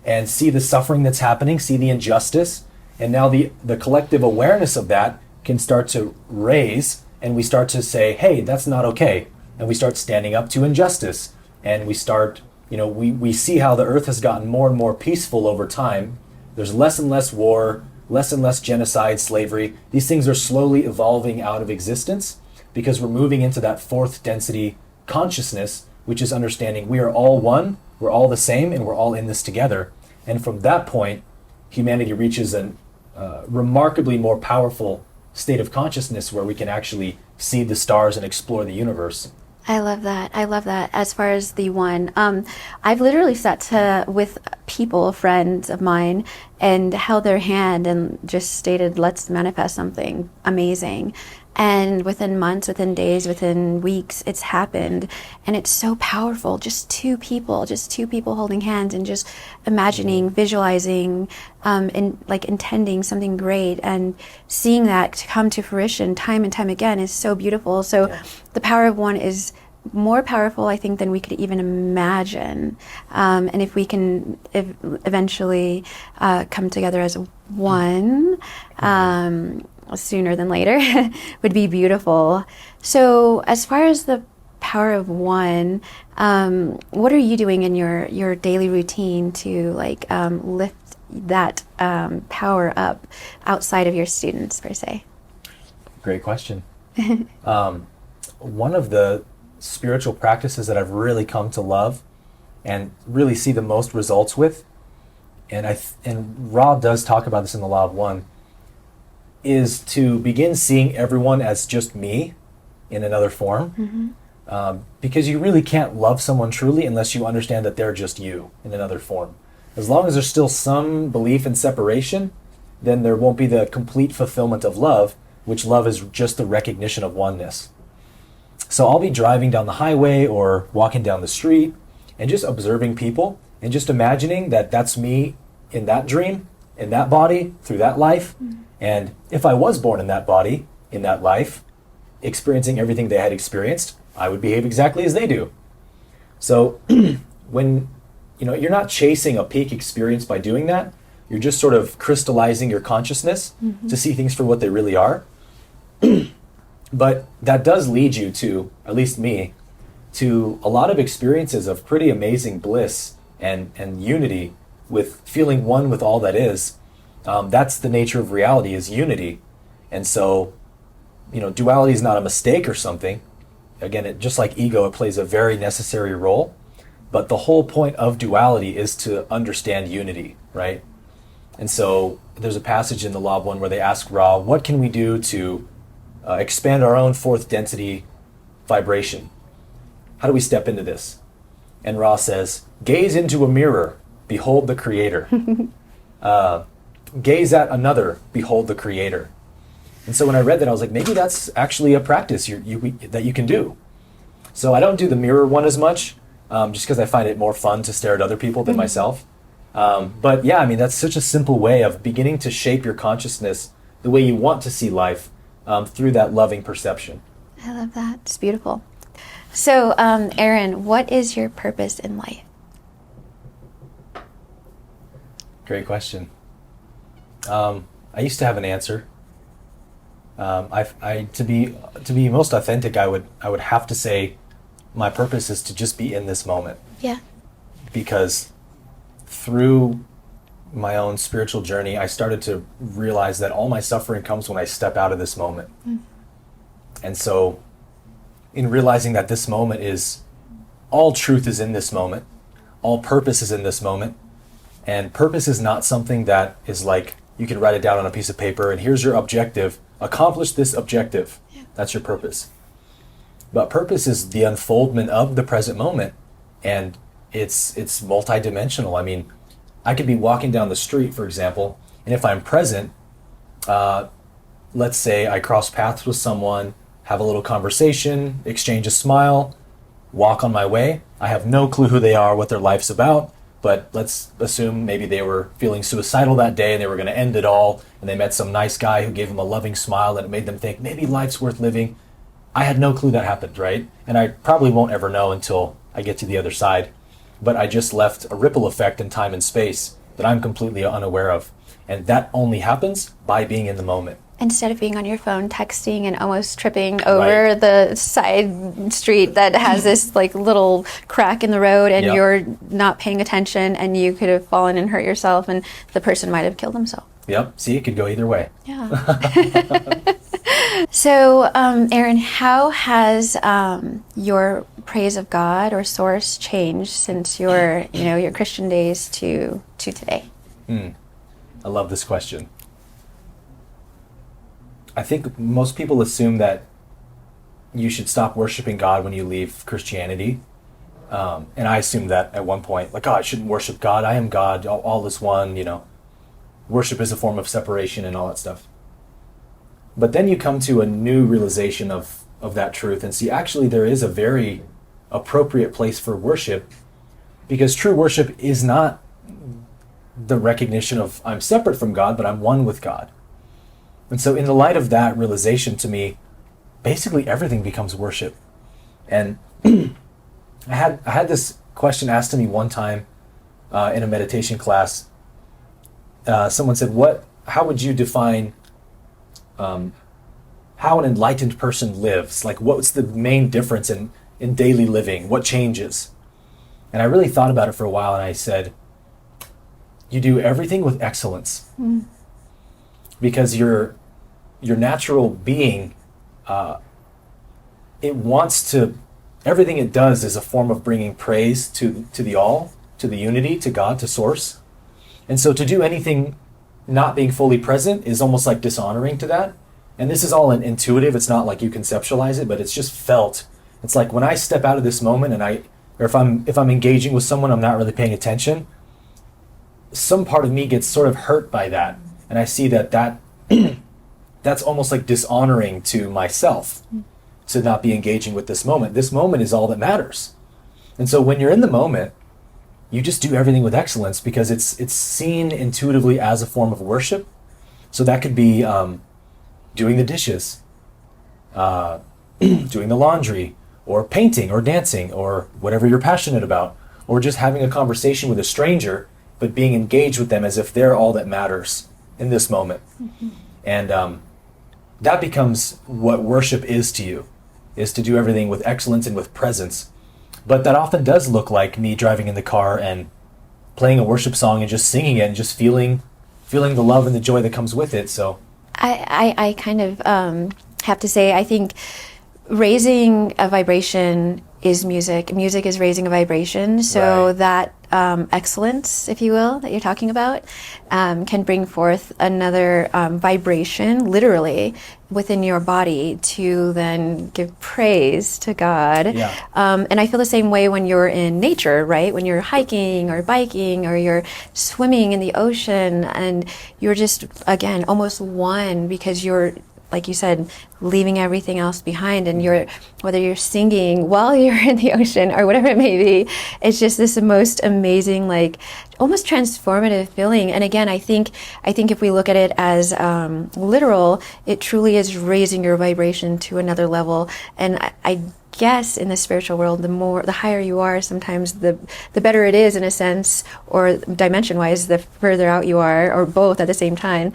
and see the suffering that's happening, see the injustice. And now the collective awareness of that can start to raise, and we start to say, hey, that's not okay. And we start standing up to injustice. And we start, we see how the earth has gotten more and more peaceful over time. There's less and less war, less and less genocide, slavery. These things are slowly evolving out of existence because we're moving into that fourth density consciousness, which is understanding we are all one, we're all the same, and we're all in this together. And from that point, humanity reaches a remarkably more powerful state of consciousness where we can actually see the stars and explore the universe. I love that. I love that. As far as the one, I've literally sat with people, friends of mine, and held their hand and just stated, let's manifest something amazing. And within months, within days, within weeks, it's happened. And it's so powerful. Just two people holding hands and just imagining, visualizing, and like intending something great, and seeing that come to fruition time and time again is so beautiful. So the power of one is more powerful, I think, than we could even imagine. And if we can eventually come together as one, sooner than later, would be beautiful. So as far as the power of one, what are you doing in your daily routine to lift that power up outside of your students, per se? Great question. One of the spiritual practices that I've really come to love and really see the most results with, and Ra does talk about this in the Law of One, is to begin seeing everyone as just me in another form. Because you really can't love someone truly unless you understand that they're just you in another form. As long as there's still some belief in separation, then there won't be the complete fulfillment of love, which love is just the recognition of oneness. So I'll be driving down the highway or walking down the street and just observing people and just imagining that that's me in that dream, in that body, through that life. And if I was born in that body, in that life, experiencing everything they had experienced, I would behave exactly as they do. So when you're not chasing a peak experience by doing that, you're just sort of crystallizing your consciousness to see things for what they really are. But that does lead you to, at least me, to a lot of experiences of pretty amazing bliss and unity with feeling one with all that is. That's the nature of reality, is unity. And so, duality is not a mistake or something. Again, just like ego, it plays a very necessary role. But the whole point of duality is to understand unity, right? And so there's a passage in the Law of One where they ask Ra, what can we do to expand our own fourth density vibration? How do we step into this? And Ra says, gaze into a mirror, behold the creator. Gaze at another, behold the creator. And so when I read that, I was like, maybe that's actually a practice that you can do. So I don't do the mirror one as much, just because I find it more fun to stare at other people than myself. But yeah, that's such a simple way of beginning to shape your consciousness the way you want to see life through that loving perception. I love that. It's beautiful. So, Aaron, what is your purpose in life? Great question. I used to have an answer. To be most authentic, I would have to say my purpose is to just be in this moment. Yeah. Because through my own spiritual journey, I started to realize that all my suffering comes when I step out of this moment. And so in realizing that this moment is, all truth is in this moment, all purpose is in this moment, and purpose is not something that is like, you can write it down on a piece of paper and here's your objective, accomplish this objective. Yeah. That's your purpose. But purpose is the unfoldment of the present moment, and it's multidimensional. I could be walking down the street, for example, and if I'm present, let's say I cross paths with someone, have a little conversation, exchange a smile, walk on my way. I have no clue who they are, what their life's about, but let's assume maybe they were feeling suicidal that day and they were going to end it all, and they met some nice guy who gave them a loving smile and it made them think maybe life's worth living. I had no clue that happened, right? And I probably won't ever know until I get to the other side. But I just left a ripple effect in time and space that I'm completely unaware of. And that only happens by being in the moment. Instead of being on your phone texting and almost tripping over the side street that has this like little crack in the road, and you're not paying attention, and you could have fallen and hurt yourself, and the person might have killed themselves. Yep. See, it could go either way. Yeah. So, Aaron, how has your praise of God or source changed since your Christian days to today? I love this question. I think most people assume that you should stop worshiping God when you leave Christianity. And I assumed that at one point, like, oh, I shouldn't worship God. I am God. All is one, Worship is a form of separation and all that stuff. But then you come to a new realization of that truth and see, actually, there is a very appropriate place for worship, because true worship is not the recognition of I'm separate from God, but I'm one with God. And so in the light of that realization, to me, basically everything becomes worship. And I had this question asked to me one time in a meditation class. Someone said, how would you define how an enlightened person lives? Like, what's the main difference in daily living? What changes? And I really thought about it for a while, and I said, you do everything with excellence. Because your natural being, it wants to, everything it does is a form of bringing praise to the all, to the unity, to God, to source. And so to do anything not being fully present is almost like dishonoring to that. And this is all intuitive. It's not like you conceptualize it, but it's just felt. It's like when I step out of this moment or if I'm engaging with someone, I'm not really paying attention, some part of me gets sort of hurt by that. And I see that that's almost like dishonoring to myself to not be engaging with this moment. This moment is all that matters. And so when you're in the moment, you just do everything with excellence, because it's seen intuitively as a form of worship. So that could be doing the dishes, doing the laundry, or painting, or dancing, or whatever you're passionate about, or just having a conversation with a stranger, but being engaged with them as if they're all that matters in this moment. And that becomes what worship is to you, is to do everything with excellence and with presence. But that often does look like me driving in the car and playing a worship song and just singing it and just feeling the love and the joy that comes with it. So I kind of have to say, I think raising a vibration is music. Music is raising a vibration. So that excellence, if you will, that you're talking about, can bring forth another vibration, literally, within your body to then give praise to God. Yeah. And I feel the same way when you're in nature, right? When you're hiking or biking or you're swimming in the ocean, and you're just, again, almost one, because you're, like you said, leaving everything else behind, and whether you're singing while you're in the ocean or whatever it may be, it's just this most amazing, like almost transformative feeling. And again, I think if we look at it as literal, it truly is raising your vibration to another level. And I guess in the spiritual world, the higher you are, sometimes the better it is, in a sense, or dimension wise, the further out you are, or both at the same time,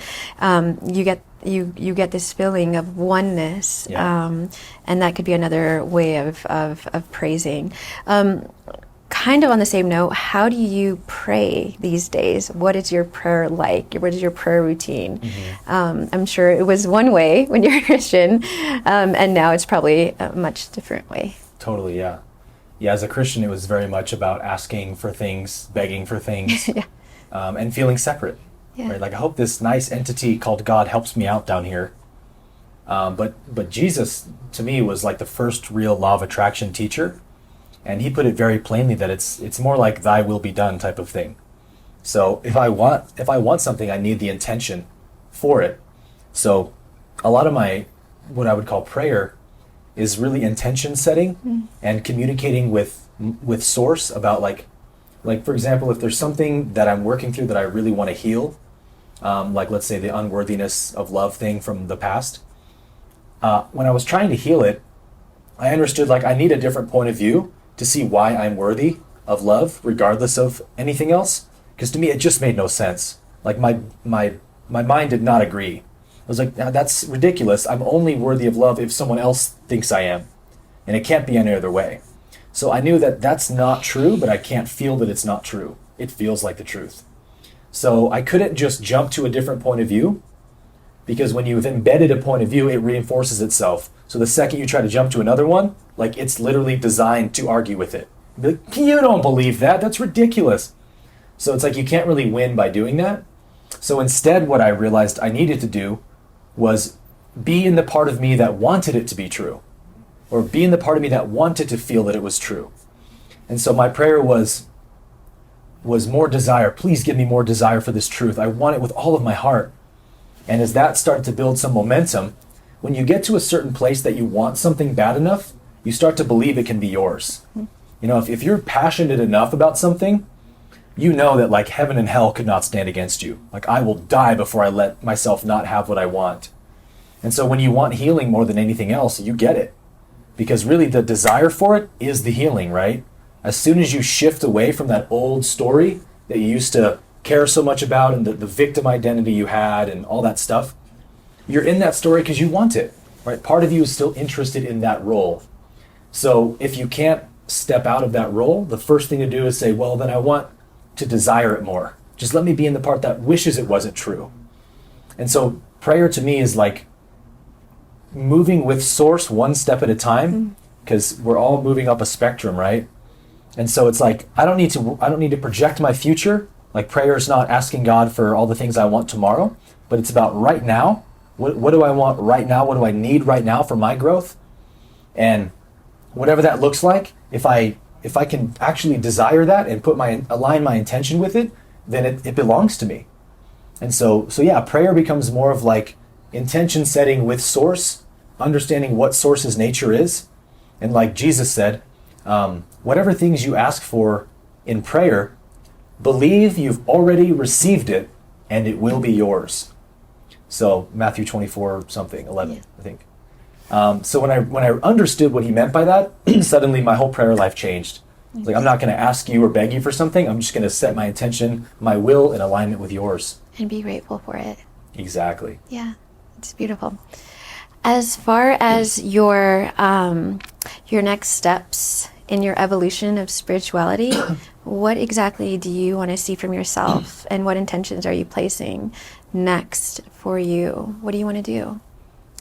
you get this feeling of oneness. And that could be another way of praising. Kind of on the same note, how do you pray these days? What is your prayer like? What is your prayer routine? I'm sure it was one way when you're a Christian, and now it's probably a much different way. Totally, yeah. Yeah, as a Christian, it was very much about asking for things, begging for things, and feeling separate. Yeah. Right? Like, I hope this nice entity called God helps me out down here. But Jesus, to me, was like the first real law of attraction teacher. And he put it very plainly that it's more like thy will be done type of thing. So if I want something, I need the intention for it. So a lot of my, what I would call prayer, is really intention setting and communicating with source about like for example, if there's something that I'm working through that I really want to heal, like let's say the unworthiness of love thing from the past, when I was trying to heal it, I understood like I need a different point of view to see why I'm worthy of love, regardless of anything else. Because to me, it just made no sense. Like my mind did not agree. I was like, that's ridiculous. I'm only worthy of love if someone else thinks I am. And it can't be any other way. So I knew that that's not true, but I can't feel that it's not true. It feels like the truth. So I couldn't just jump to a different point of view, because when you've embedded a point of view, it reinforces itself. So the second you try to jump to another one, like it's literally designed to argue with it. Be like, you don't believe that. That's ridiculous. So it's like you can't really win by doing that. So instead, what I realized I needed to do was be in the part of me that wanted it to be true, or be in the part of me that wanted to feel that it was true. And so my prayer was more desire. Please give me more desire for this truth. I want it with all of my heart. And as that started to build some momentum, when you get to a certain place that you want something bad enough, you start to believe it can be yours. You know, if you're passionate enough about something, you know that like heaven and hell could not stand against you. Like I will die before I let myself not have what I want. And so when you want healing more than anything else, you get it. Because really the desire for it is the healing, right? As soon as you shift away from that old story that you used to care so much about and the victim identity you had and all that stuff, you're in that story because you want it, right? Part of you is still interested in that role. So if you can't step out of that role, the first thing to do is say, well, then I want to desire it more. Just let me be in the part that wishes it wasn't true. And so prayer to me is like moving with source one step at a time, because we're all moving up a spectrum, right? And so it's like I don't need to project my future. Like prayer is not asking God for all the things I want tomorrow, but it's about right now. What do I want right now? What do I need right now for my growth? And whatever that looks like, if I can actually desire that and align my intention with it, then it belongs to me. And so yeah, prayer becomes more of like intention setting with source, understanding what source's nature is. And like Jesus said, whatever things you ask for in prayer, believe you've already received it and it will be yours. So Matthew 24 something, 11, yeah. I think. So when I understood what he meant by that, suddenly my whole prayer life changed. It's like, I'm not going to ask you or beg you for something. I'm just going to set my intention, my will in alignment with yours. And be grateful for it. Exactly. Yeah, it's beautiful. As far as your next steps in your evolution of spirituality, what exactly do you want to see from yourself, and what intentions are you placing next for you? What do you want to do?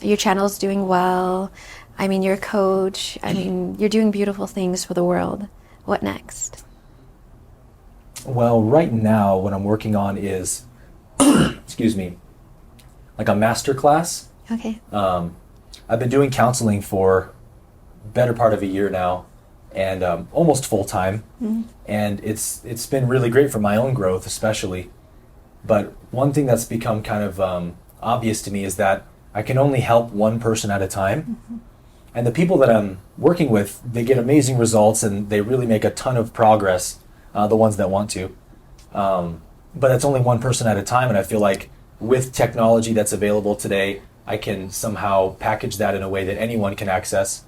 Your channel's doing well. I mean, you're a coach. I mean, you're doing beautiful things for the world. What next? Well, right now, what I'm working on is, excuse me, like a master class. Okay. I've been doing counseling for better part of a year now, and almost full time. Mm-hmm. And it's been really great for my own growth, especially. But one thing that's become kind of obvious to me is that I can only help one person at a time. Mm-hmm. And the people that I'm working with, they get amazing results and they really make a ton of progress, the ones that want to. But it's only one person at a time, and I feel like with technology that's available today, I can somehow package that in a way that anyone can access.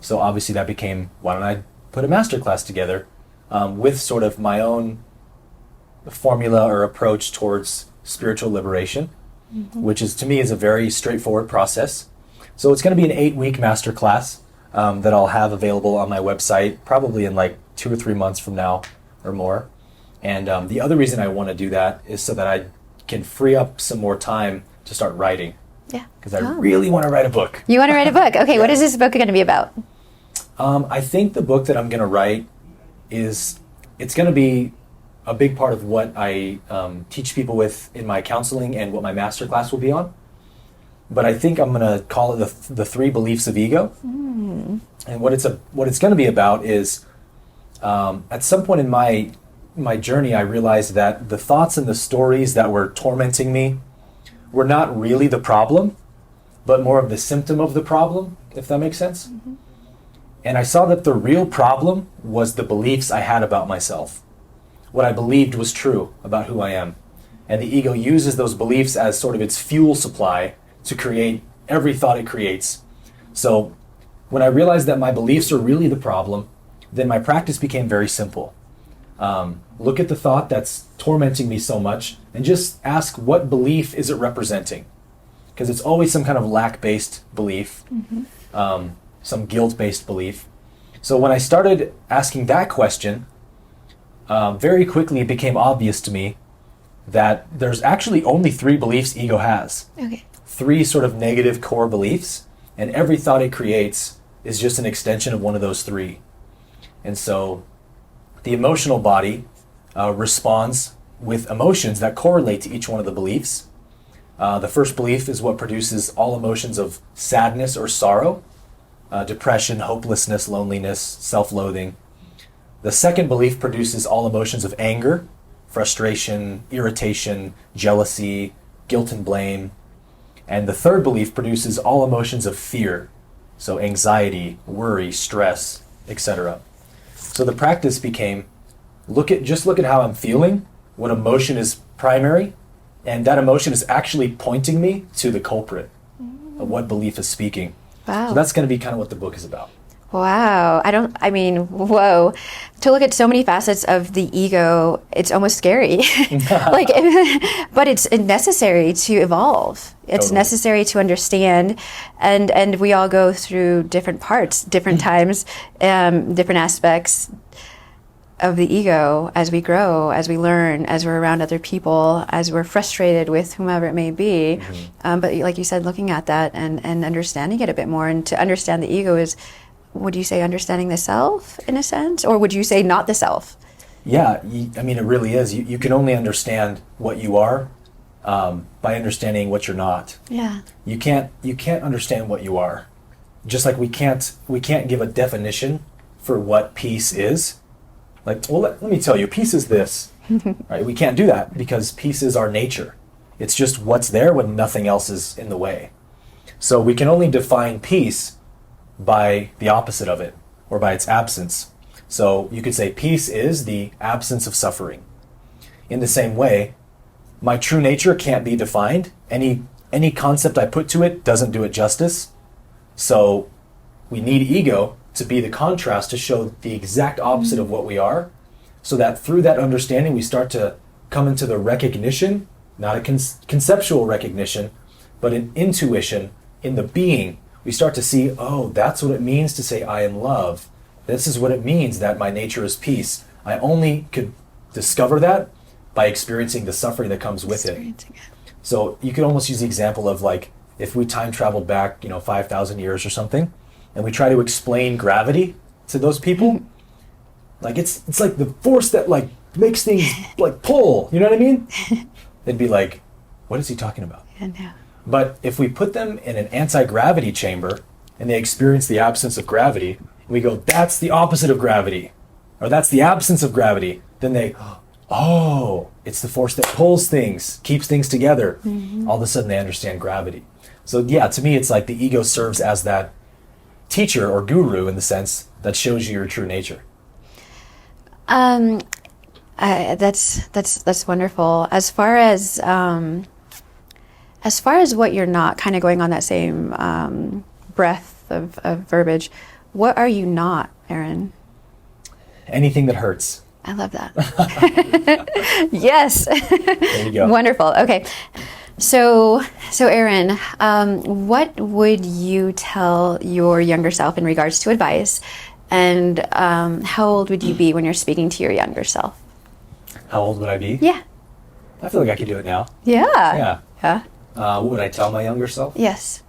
So obviously that became, why don't I put a masterclass together with sort of my own formula or approach towards spiritual liberation, mm-hmm. which is, to me, is a very straightforward process. So it's going to be an 8-week masterclass that I'll have available on my website probably in like 2 or 3 months from now or more. And the other reason I want to do that is so that I can free up some more time to start writing. Yeah. Because I really want to write a book. You want to write a book? Okay, yeah. What is this book going to be about? I think the book that I'm going to write it's going to be a big part of what I teach people with in my counseling and what my masterclass will be on. But I think I'm going to call it the 3 beliefs of ego. Mm. And what it's going to be about is at some point in my journey, I realized that the thoughts and the stories that were tormenting me were not really the problem, but more of the symptom of the problem, if that makes sense. Mm-hmm. And I saw that the real problem was the beliefs I had about myself, what I believed was true about who I am. And the ego uses those beliefs as sort of its fuel supply to create every thought it creates. So when I realized that my beliefs are really the problem, then my practice became very simple. Look at the thought that's tormenting me so much and just ask, what belief is it representing? Because it's always some kind of lack-based belief, some guilt-based belief. So when I started asking that question, very quickly it became obvious to me that there's actually only 3 beliefs ego has. Okay. 3 sort of negative core beliefs, and every thought it creates is just an extension of one of those 3. And so the emotional body responds with emotions that correlate to each one of the beliefs. The first belief is what produces all emotions of sadness or sorrow, depression, hopelessness, loneliness, self-loathing. The second belief produces all emotions of anger, frustration, irritation, jealousy, guilt and blame. And the third belief produces all emotions of fear, so anxiety, worry, stress, etc. So the practice became, look at how I'm feeling, what emotion is primary, and that emotion is actually pointing me to the culprit of what belief is speaking. Wow. So that's going to be kind of what the book is about. Wow. Whoa. To look at so many facets of the ego, it's almost scary. But it's necessary to evolve. It's Totally. necessary to understand. And we all go through different parts, different times, different aspects of the ego as we grow, as we learn, as we're around other people, as we're frustrated with whomever it may be. But like you said, looking at that and understanding it a bit more, and to understand the ego is, would you say understanding the self in a sense, or would you say not the self? Yeah, it really is. You can only understand what you are by understanding what you're not. Yeah. You can't understand what you are. Just like we can't give a definition for what peace is. Like, well, let me tell you, peace is this. Right? We can't do that because peace is our nature. It's just what's there when nothing else is in the way. So we can only define peace by the opposite of it, or by its absence. So you could say peace is the absence of suffering. In the same way, my true nature can't be defined. Any concept I put to it doesn't do it justice. So we need ego to be the contrast to show the exact opposite of what we are, so that through that understanding we start to come into the recognition, not a conceptual recognition, but an intuition in the being. We start to see, oh, that's what it means to say I am love. This is what it means that my nature is peace. I only could discover that by experiencing the suffering that comes with it. So you could almost use the example of, like, if we time traveled back, 5,000 years or something, and we try to explain gravity to those people, like it's like the force that like makes things like pull, you know what I mean? They'd be like, what is he talking about? Yeah, no. But if we put them in an anti-gravity chamber and they experience the absence of gravity, we go, that's the opposite of gravity, or that's the absence of gravity, then they, oh, it's the force that pulls things, keeps things together. All of a sudden they understand gravity. So yeah, to me it's like the ego serves as that teacher or guru in the sense that shows you your true nature. That's wonderful. As far as what you're not, kind of going on that same breadth of verbiage, what are you not, Aaron? Anything that hurts. I love that. Yes. There you go. Wonderful. Okay. So Aaron, what would you tell your younger self in regards to advice, and how old would you be when you're speaking to your younger self? How old would I be? Yeah. I feel like I could do it now. Yeah. Yeah. What would I tell my younger self? Yes.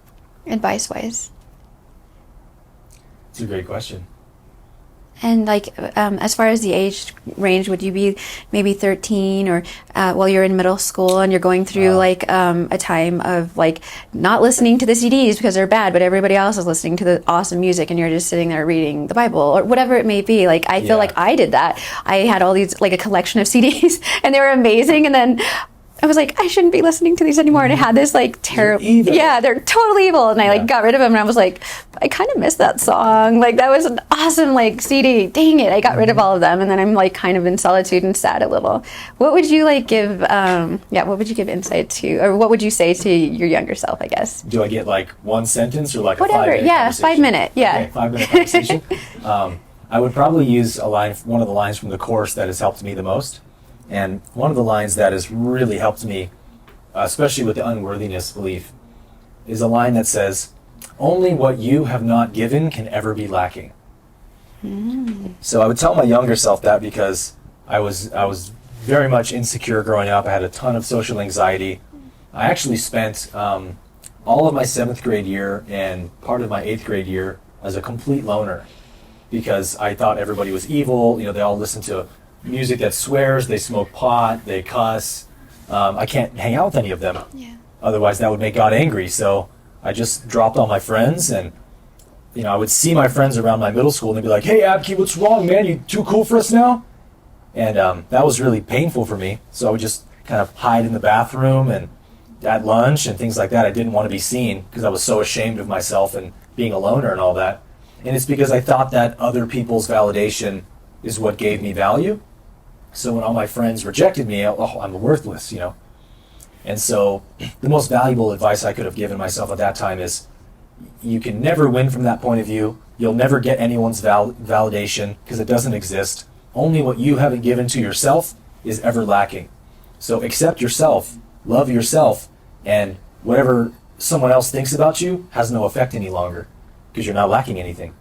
Advice-wise. It's a great question. And like, as far as the age range, would you be maybe 13, or while you're in middle school and you're going through like a time of like not listening to the CDs because they're bad, but everybody else is listening to the awesome music and you're just sitting there reading the Bible or whatever it may be. Like, I feel like I did that. I had all these, like a collection of CDs and they were amazing. And then I was like, I shouldn't be listening to these anymore. And I had this like terrible, yeah, they're totally evil. And I like got rid of them, and I was like, I kind of miss that song. Like that was an awesome like CD. Dang it, I got rid of all of them, and then I'm like kind of in solitude and sad a little. What would you like give? What would you give insight to, or what would you say to your younger self? I guess. Do I get like one sentence or like whatever? A 5-minute conversation? 5 minute. Yeah. Okay, 5-minute conversation. I would probably use one of the lines from the course that has helped me the most. And one of the lines that has really helped me, especially with the unworthiness belief, is a line that says, "Only what you have not given can ever be lacking." So I would tell my younger self that because I was very much insecure growing up. I had a ton of social anxiety. I actually spent all of my 7th grade year and part of my 8th grade year as a complete loner because I thought everybody was evil. They all listened to music that swears, they smoke pot, they cuss. I can't hang out with any of them. Yeah. Otherwise that would make God angry. So I just dropped all my friends, and I would see my friends around my middle school and they'd be like, "Hey Abke, what's wrong, man? You too cool for us now?" And that was really painful for me. So I would just kind of hide in the bathroom and at lunch and things like that. I didn't want to be seen because I was so ashamed of myself and being a loner and all that. And it's because I thought that other people's validation is what gave me value. So when all my friends rejected me, I'm worthless, And so the most valuable advice I could have given myself at that time is you can never win from that point of view. You'll never get anyone's validation because it doesn't exist. Only what you haven't given to yourself is ever lacking. So accept yourself, love yourself, and whatever someone else thinks about you has no effect any longer because you're not lacking anything.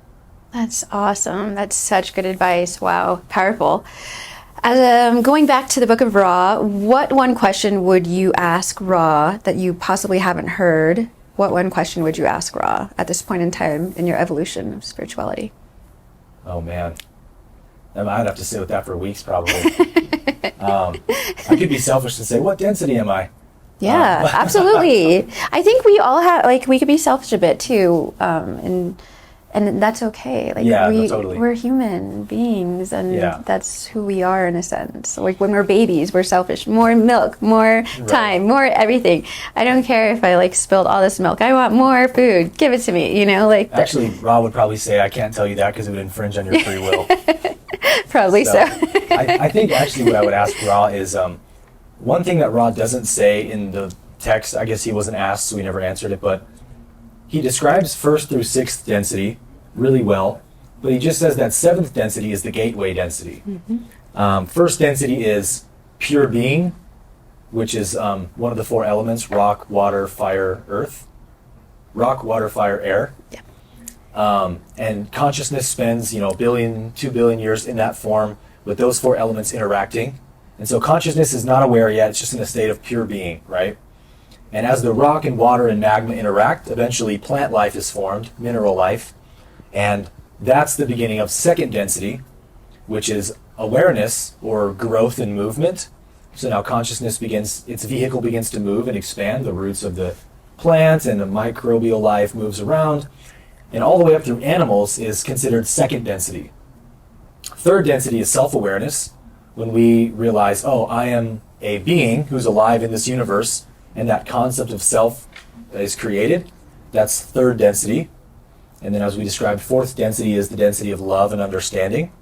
That's awesome. That's such good advice. Wow, powerful. As, going back to the book of Ra, what one question would you ask Ra that you possibly haven't heard? What one question would you ask Ra at this point in time in your evolution of spirituality? Oh man, I'd have to sit with that for weeks probably. I could be selfish and say, what density am I? Yeah, absolutely. I think we all have, we could be selfish a bit too, and that's okay. Totally. We're human beings, and Yeah. that's who we are in a sense. Like when we're babies, we're selfish. More milk, more time, more everything. I don't care if I spilled all this milk. I want more food. Give it to me. Actually, Ra would probably say, I can't tell you that because it would infringe on your free will. Probably so. I think actually what I would ask Ra is one thing that Ra doesn't say in the text. I guess he wasn't asked, so he never answered it, but he describes 1st through 6th density really well, but he just says that 7th density is the gateway density. 1st density is pure being, which is one of the 4 elements: rock, water, fire, earth. Rock, water, fire, air. Yeah. And consciousness spends, 1 billion, 2 billion years in that form with those 4 elements interacting. And so consciousness is not aware yet, it's just in a state of pure being, right? And as the rock and water and magma interact, eventually plant life is formed, mineral life. And that's the beginning of 2nd density, which is awareness or growth and movement. So now consciousness its vehicle begins to move and expand. The roots of the plant and the microbial life moves around. And all the way up through animals is considered 2nd density. 3rd density is self-awareness, when we realize, I am a being who's alive in this universe, and that concept of self is created. That's 3rd density. And then as we described, 4th density is the density of love and understanding.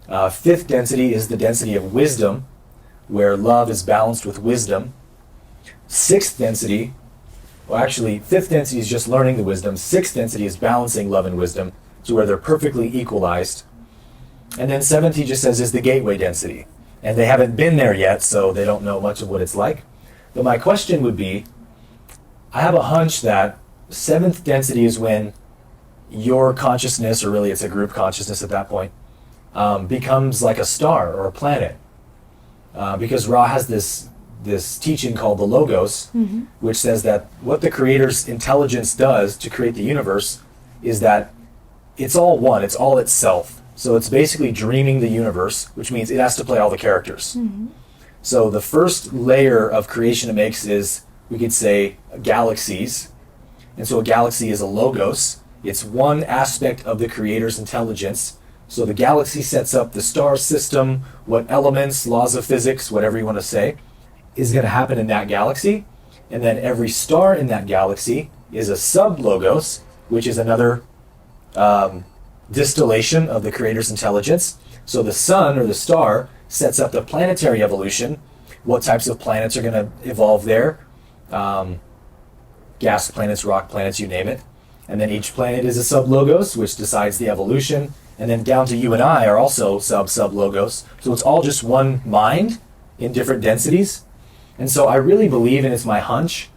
5th density is the density of wisdom, where love is balanced with wisdom. 6th density, 5th density is just learning the wisdom. 6th density is balancing love and wisdom, so where they're perfectly equalized. And then 7th, he just says, is the gateway density. And they haven't been there yet, so they don't know much of what it's like. But my question would be, I have a hunch that 7th density is when your consciousness, or really it's a group consciousness at that point, becomes like a star or a planet. Because Ra has this teaching called the Logos, which says that what the Creator's intelligence does to create the universe is that it's all one, it's all itself. So it's basically dreaming the universe, which means it has to play all the characters. So the first layer of creation it makes is, we could say, galaxies. And so a galaxy is a logos. It's one aspect of the Creator's intelligence. So the galaxy sets up the star system, what elements, laws of physics, whatever you want to say. is going to happen in that galaxy. And then every star in that galaxy is a sub-logos, which is another distillation of the Creator's intelligence. So the sun or the star sets up the planetary evolution. What types of planets are going to evolve there? Gas planets, rock planets, you name it. And then each planet is a sub-logos, which decides the evolution. And then down to you and I are also sub-logos. So it's all just one mind in different densities. And so I really believe, and it's my hunch,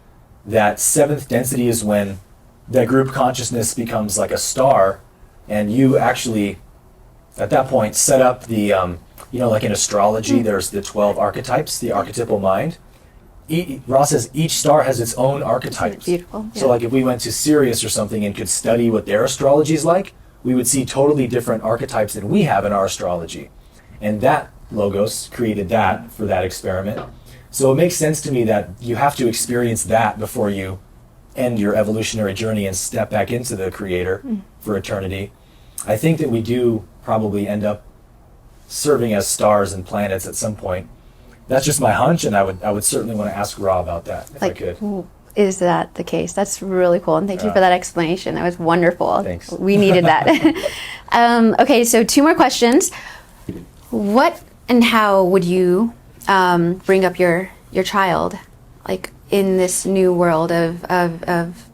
that seventh density is when the group consciousness becomes like a star, and you actually, at that point, set up the, like in astrology, there's the 12 archetypes, the archetypal mind. Ross says each star has its own archetypes. Beautiful. Yeah. So like if we went to Sirius or something and could study what their astrology is like, we would see totally different archetypes than we have in our astrology. And that logos created that for that experiment. So it makes sense to me that you have to experience that before you end your evolutionary journey and step back into the Creator for eternity. I think that we do probably end up serving as stars and planets at some point. That's just my hunch, and I would certainly want to ask Ra about that if I could. Is that the case? That's really cool, and thank you for that explanation. That was wonderful. Thanks. We needed that. Okay, so 2 more questions. What and how would you bring up your child, like in this new world of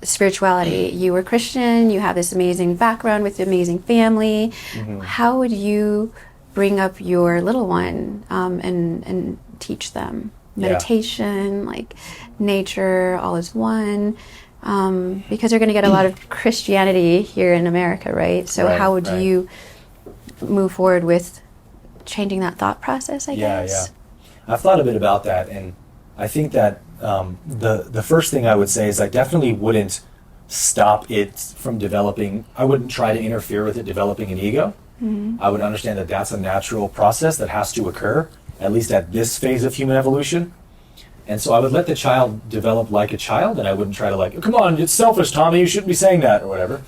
spirituality? You were Christian, you have this amazing background with an amazing family. How would you bring up your little one and teach them meditation, like nature, all is one? Because they're going to get a lot of Christianity here in America, right? So how would you move forward with changing that thought process, I guess? Yeah. I've thought a bit about that, and I think that the first thing I would say is I definitely wouldn't stop it from developing. I wouldn't try to interfere with it developing an ego. I would understand that that's a natural process that has to occur, at least at this phase of human evolution. And so I would let the child develop like a child, and I wouldn't try to like, come on, it's selfish, Tommy, you shouldn't be saying that, or whatever.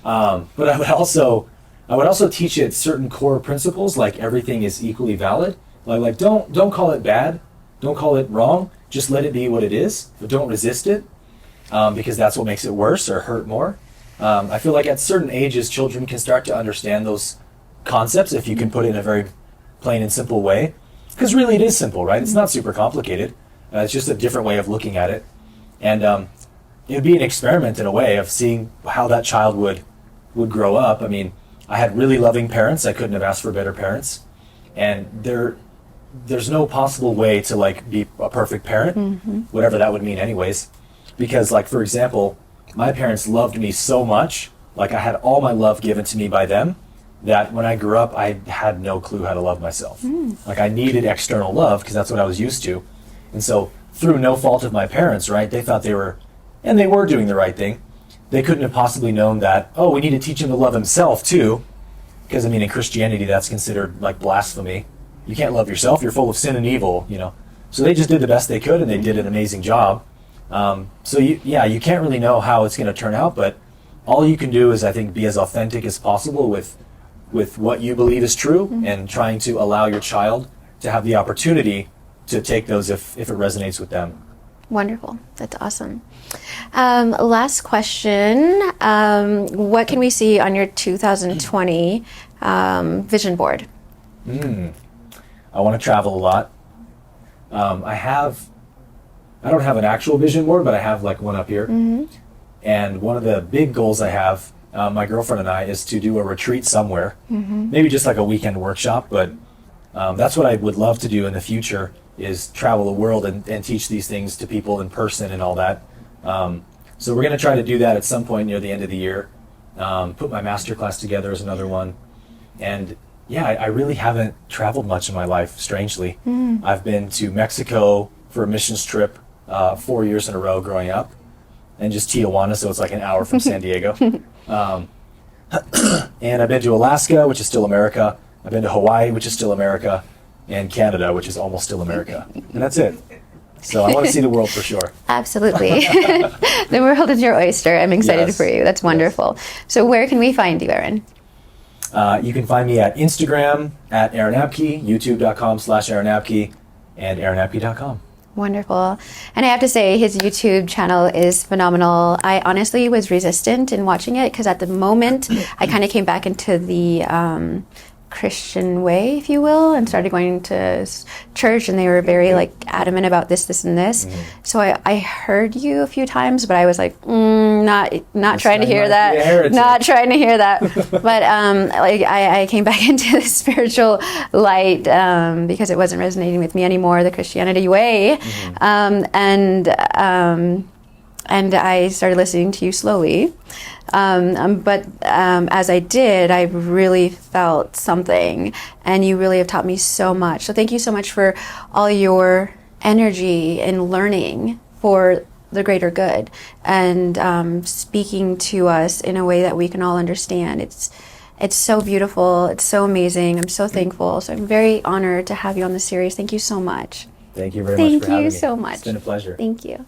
But I would also teach it certain core principles, like everything is equally valid. Like don't call it bad, don't call it wrong, just let it be what it is, but don't resist it, because that's what makes it worse or hurt more. I feel like at certain ages, children can start to understand those concepts if you can put it in a very plain and simple way. Because really it is simple, right? It's not super complicated. It's just a different way of looking at it. And it would be an experiment in a way of seeing how that child would grow up. I mean, I had really loving parents. I couldn't have asked for better parents. And there's no possible way to like be a perfect parent, whatever that would mean anyways. Because like, for example, my parents loved me so much, like I had all my love given to me by them, that when I grew up, I had no clue how to love myself. Like I needed external love because that's what I was used to. And so through no fault of my parents, right, they thought they were doing the right thing. They couldn't have possibly known that, oh, we need to teach him to love himself too. Because I mean, in Christianity, that's considered like blasphemy. You can't love yourself, you're full of sin and evil, So they just did the best they could, and they did an amazing job. So you can't really know how it's going to turn out, but all you can do is, I think, be as authentic as possible with what you believe is true, and trying to allow your child to have the opportunity to take those if it resonates with them. Wonderful. That's awesome. Last question. What can we see on your 2020 vision board? I want to travel a lot. I don't have an actual vision board, but I have like one up here. And one of the big goals I have, my girlfriend and I, is to do a retreat somewhere. Maybe just like a weekend workshop, but that's what I would love to do in the future, is travel the world and teach these things to people in person and all that. So we're going to try to do that at some point near the end of the year. Put my masterclass together as another one. And yeah, I really haven't traveled much in my life, strangely. I've been to Mexico for a missions trip 4 years in a row growing up, and just Tijuana, so it's like an hour from San Diego. And I've been to Alaska, which is still America. I've been to Hawaii, which is still America, and Canada, which is almost still America. And that's it. So I want to see the world for sure. Absolutely. The world is your oyster. I'm excited for you. That's wonderful. So where can we find you, Aaron? You can find me at Instagram at Aaron Abke, youtube.com/Aaron Abke, and AaronAbke.com. Wonderful. And I have to say, his YouTube channel is phenomenal. I honestly was resistant in watching it because at the moment I kind of came back into the Christian way, if you will, and started going to church, and they were very like adamant about this, and this. So I heard you a few times, but I was like, not trying to hear that. Not trying to hear that. But like I came back into the spiritual light because it wasn't resonating with me anymore, the Christianity way. And I started listening to you slowly. But as I did, I really felt something, and you really have taught me so much. So thank you so much for all your energy and learning for the greater good, and speaking to us in a way that we can all understand. It's so beautiful. It's so amazing. I'm so thankful. So I'm very honored to have you on the series. Thank you so much. Thank you very much for having me. Thank you so much. It's been a pleasure. Thank you.